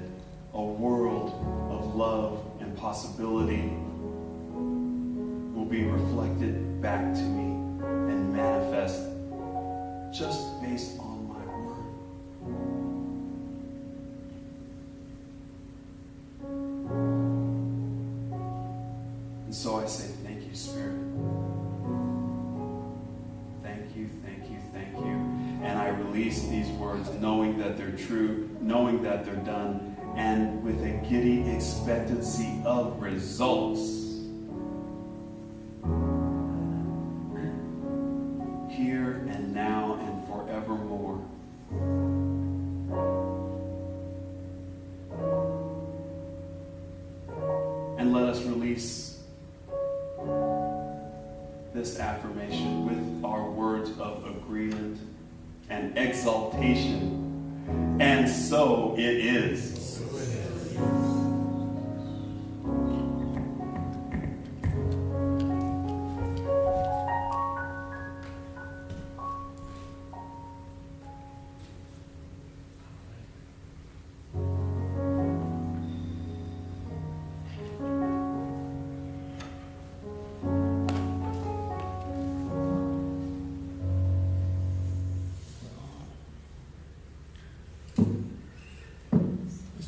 a world of love and possibility will be reflected back to me and manifest just based on my word. And so I say, thank you, Spirit. Thank you, thank you, thank you. And I release these words knowing that they're true, knowing that they're done, and with a giddy expectancy of results. Here and now and forevermore. And let us release this affirmation with our words of agreement and exaltation. And so it is.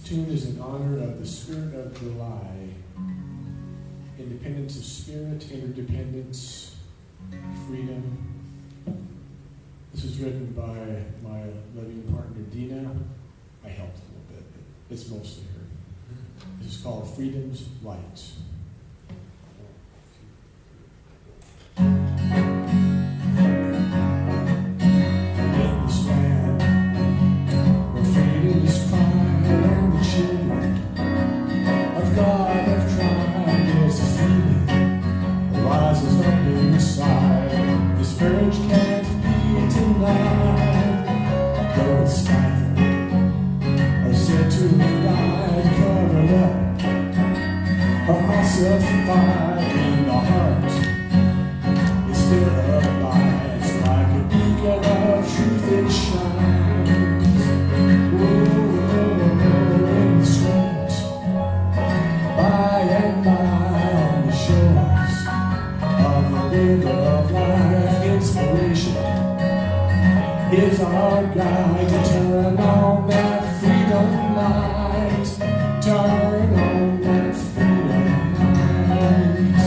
Tune is in honor of the spirit of July. Independence of spirit, interdependence, freedom. This was written by my living partner, Dina. I helped a little bit, but it's mostly her. This is called Freedom's Light. Is our guide to turn on that freedom light. Turn on that freedom light.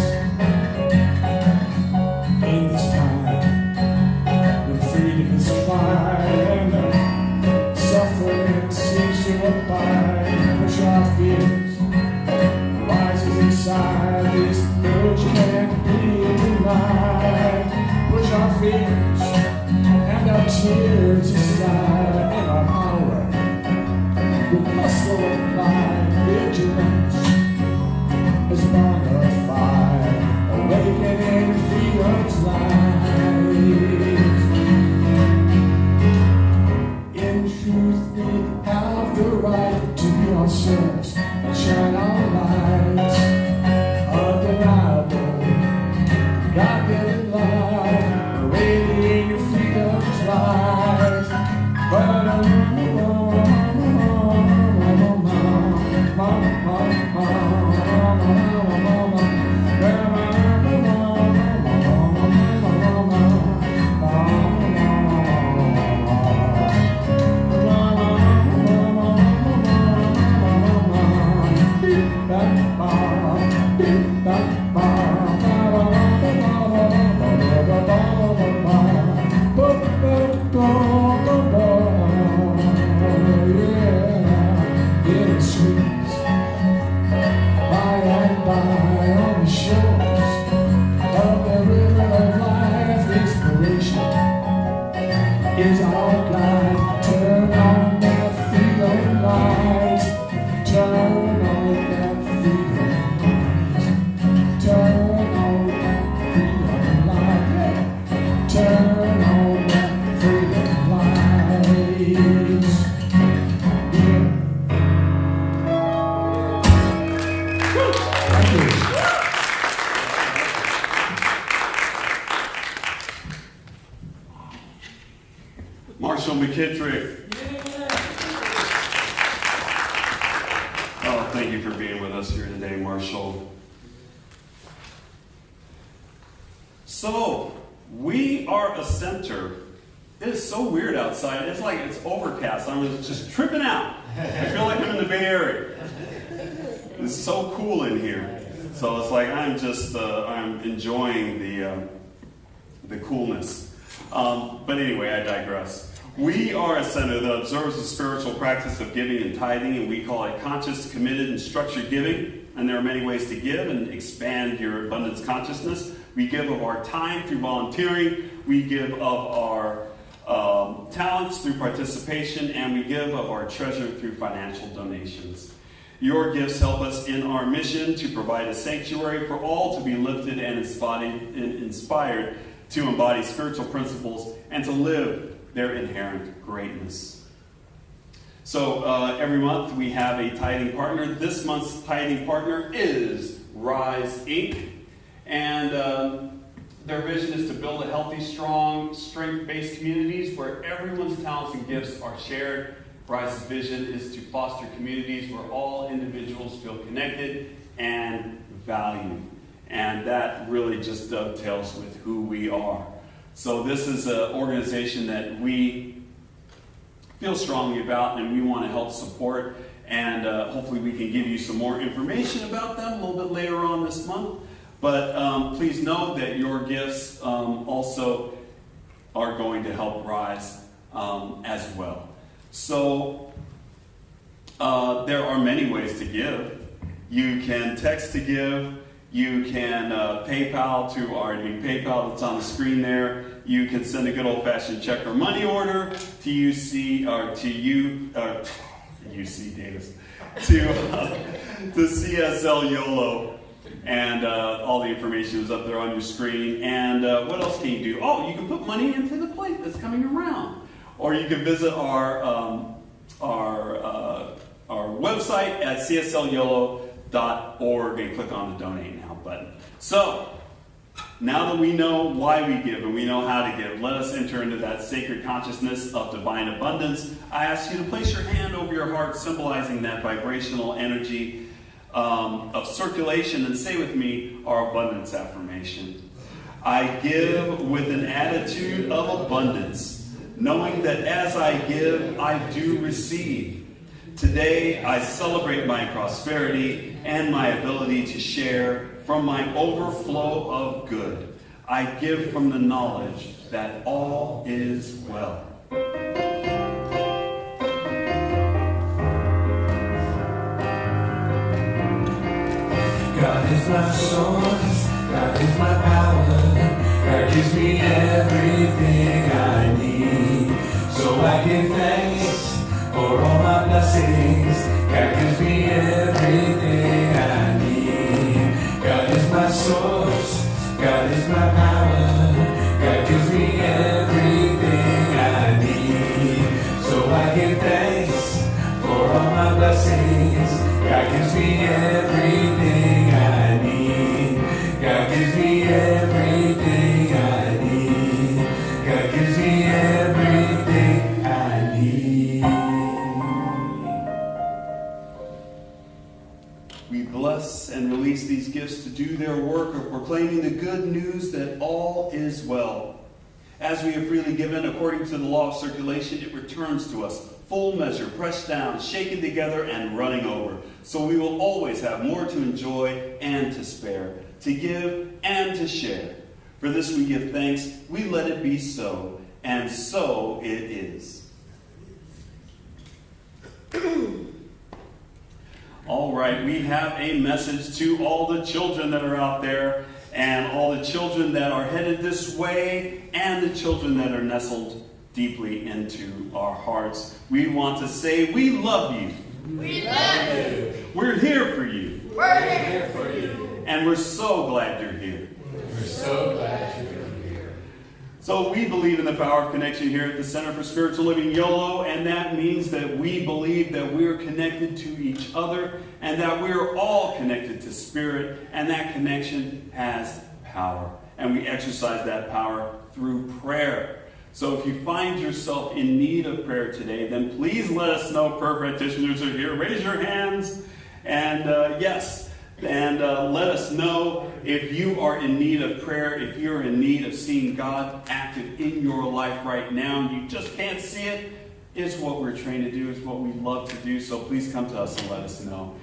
In this time, when freedom is fine and the suffering seems to abide, push our fears, rises inside. This urge can't be denied. Push our fears and our tears aside, and our power with muscle of mind, vigilance is bona fide, awakening freedom's light. In truth, we have the right to be ourselves and shine our light. Undeniable, God-given light, radiating freedom's light. is our guide. Turn on that freedom light. Turn on that freedom light. Turn on that freedom light. Turn on that freedom light. Yeah. Thank you. Marshall McKittrick. Oh, thank you for being with us here today, Marshall. So, we are a center. It is so weird outside. It's like it's overcast. I'm just tripping out. I feel like I'm in the Bay Area. It's so cool in here. So it's like I'm enjoying the coolness. But anyway, I digress. We are a center that observes the spiritual practice of giving and tithing, and we call it conscious, committed, and structured giving. And there are many ways to give and expand your abundance consciousness. We give of our time through volunteering. We give of our talents through participation, and we give of our treasure through financial donations. Your gifts help us in our mission to provide a sanctuary for all to be lifted and inspired to embody spiritual principles and to live their inherent greatness. So every month we have a tithing partner. This month's tithing partner is Rise Inc. And their vision is to build a healthy, strong, strength-based communities where everyone's talents and gifts are shared. Rise's vision is to foster communities where all individuals feel connected and valued. And that really just dovetails with who we are. So this is an organization that we feel strongly about and we want to help support. And hopefully we can give you some more information about them a little bit later on this month. But please know that your gifts also are going to help Rise as well. So there are many ways to give. You can text to give. You can PayPal to our PayPal that's on the screen there. You can send a good old-fashioned check or money order to UC Davis to CSL Yolo. And all the information is up there on your screen. And what else can you do? Oh, you can put money into the plate that's coming around. Or you can visit our website at cslyolo.org and click on the Donate Now button. So, now that we know why we give and we know how to give, let us enter into that sacred consciousness of divine abundance. I ask you to place your hand over your heart, symbolizing that vibrational energy of circulation, and say with me our abundance affirmation. I give with an attitude of abundance, knowing that as I give, I do receive. Today, I celebrate my prosperity and my ability to share from my overflow of good. I give from the knowledge that all is well. God is my source, God is my power, God gives me everything I need. So I give thanks for all my blessings, God gives me everything I need. God is my source, God is my power, God gives me everything I need. So I give thanks for all my blessings, God gives me everything I need. God gives me everything I need. God gives me everything I need. We bless and release these gifts to do their work of proclaiming the good news that all is well. As we have freely given, according to the law of circulation, it returns to us, full measure, pressed down, shaken together, and running over. So we will always have more to enjoy and to spare, to give and to share. For this we give thanks, we let it be so, and so it is. All right, we have a message to all the children that are out there, and all the children that are headed this way, and the children that are nestled deeply into our hearts. We want to say, we love you. We love you. We're here for you. We're here for you. And we're so glad you're here. We're so glad you're here. So we believe in the power of connection here at the Center for Spiritual Living YOLO, and that means that we believe that we're connected to each other and that we're all connected to Spirit, and that connection has power. And we exercise that power through prayer. So if you find yourself in need of prayer today, then please let us know. Prayer practitioners are here. Raise your hands. And let us know if you are in need of prayer, if you're in need of seeing God active in your life right now, and you just can't see it. It's what we're trained to do. It's what we love to do. So please come to us and let us know.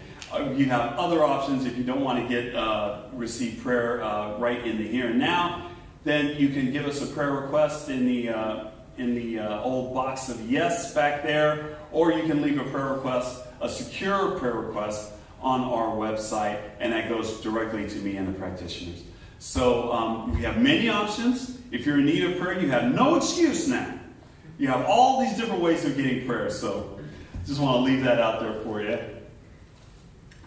You have other options if you don't want to receive prayer right in the here and now. Then you can give us a prayer request in the old box of yes back there, or you can leave a prayer request, a secure prayer request, on our website, and that goes directly to me and the practitioners. So we have many options. If you're in need of prayer, you have no excuse now. You have all these different ways of getting prayer. So just want to leave that out there for you.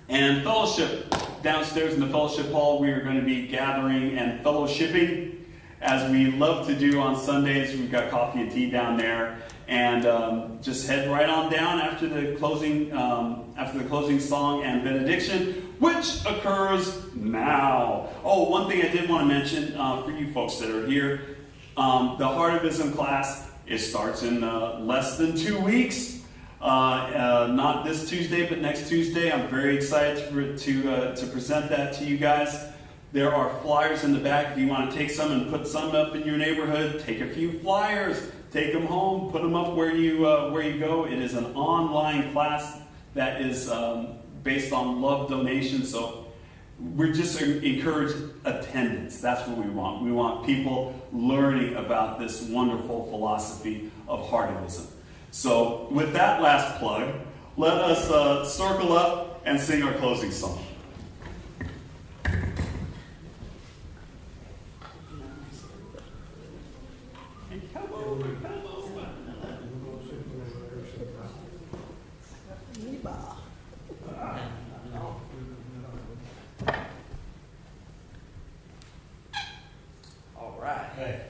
And fellowship, downstairs in the fellowship hall, we are going to be gathering and fellowshipping, as we love to do on Sundays. We've got coffee and tea down there. And just head right on down after the closing song and benediction, which occurs now. Oh, one thing I did want to mention for you folks that are here, the Heartivism class, it starts in less than 2 weeks. Not this Tuesday, but next Tuesday. I'm very excited to present that to you guys. There are flyers in the back. If you want to take some and put some up in your neighborhood, take a few flyers. Take them home, put them up where you go. It is an online class that is based on love donation. So we're just encourage attendance. That's what we want. We want people learning about this wonderful philosophy of Heartivism. So with that last plug, let us circle up and sing our closing song. All right. Hey.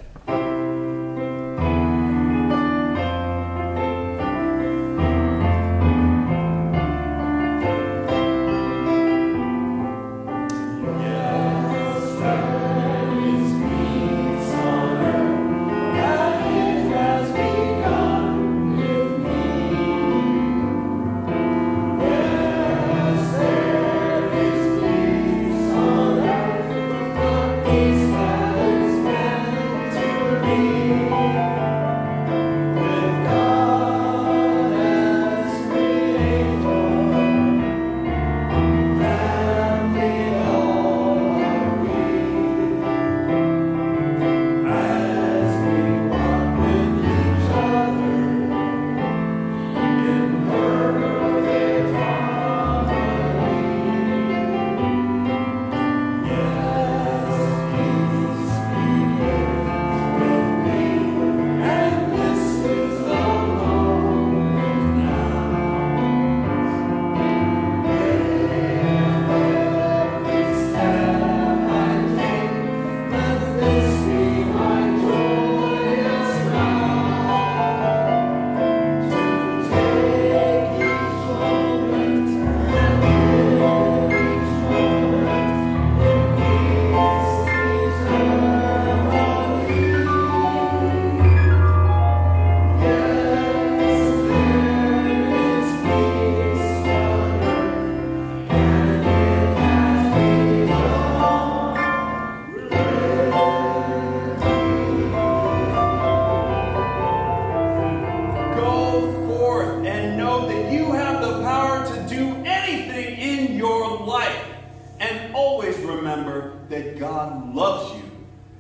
remember that God loves you,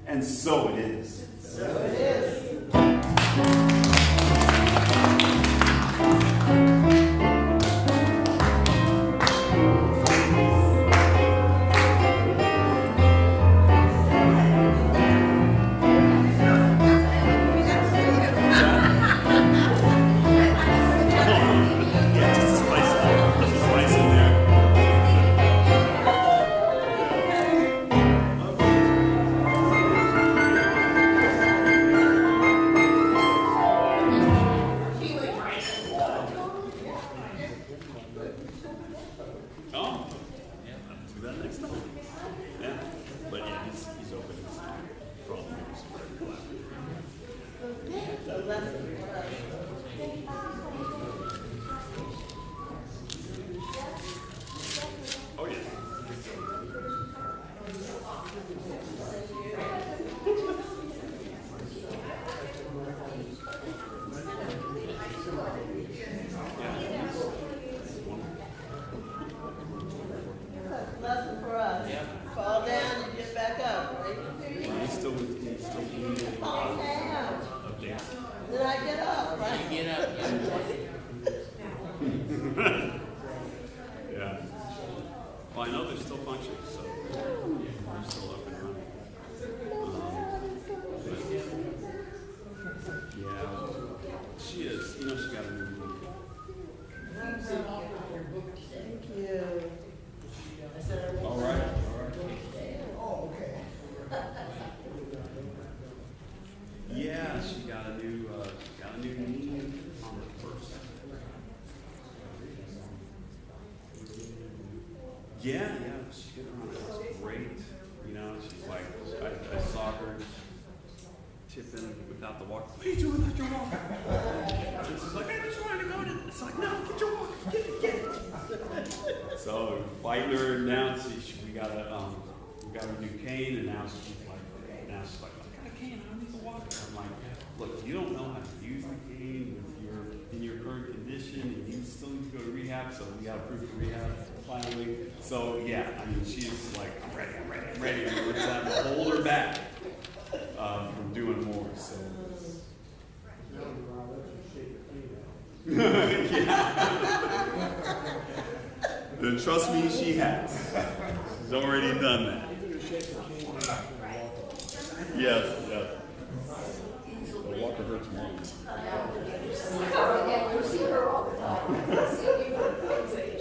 and so it is. So it is. Lesson for us. Fall down and get back up, right? He's still with me. Still with Fall down. me. Then I get up, right? Get up. Yeah. Well, I know they're still functioning, so they're still up and running. Yeah, she is. You know, she got a new book. Thank you. All right. Oh, okay. Yeah, she got a new knee on the first. Yeah, she's getting around. It's great. You know, she's like, I saw her tipping without the walker. What are you doing without your walker? And she's like, I just wanted to go to. It's like, no, get your walker, get it. So fighting her now. We got a new cane, and now she's like, I got a cane. I don't need the walker. I'm like, look, you don't know how to use the cane in your current condition, and you still need to go to rehab. So we got approved for rehab finally. So yeah, I mean, she's like, I'm ready. And we're just having to hold her back from doing more. So. Then trust me, she has. She's already done that. Yes. The walker hurts more.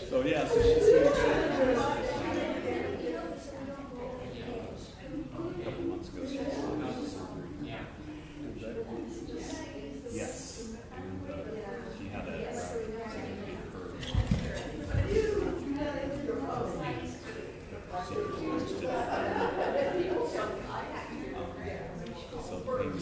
So yeah, so she's doing a couple months ago, she had surgery. Yes. And she had that so the pain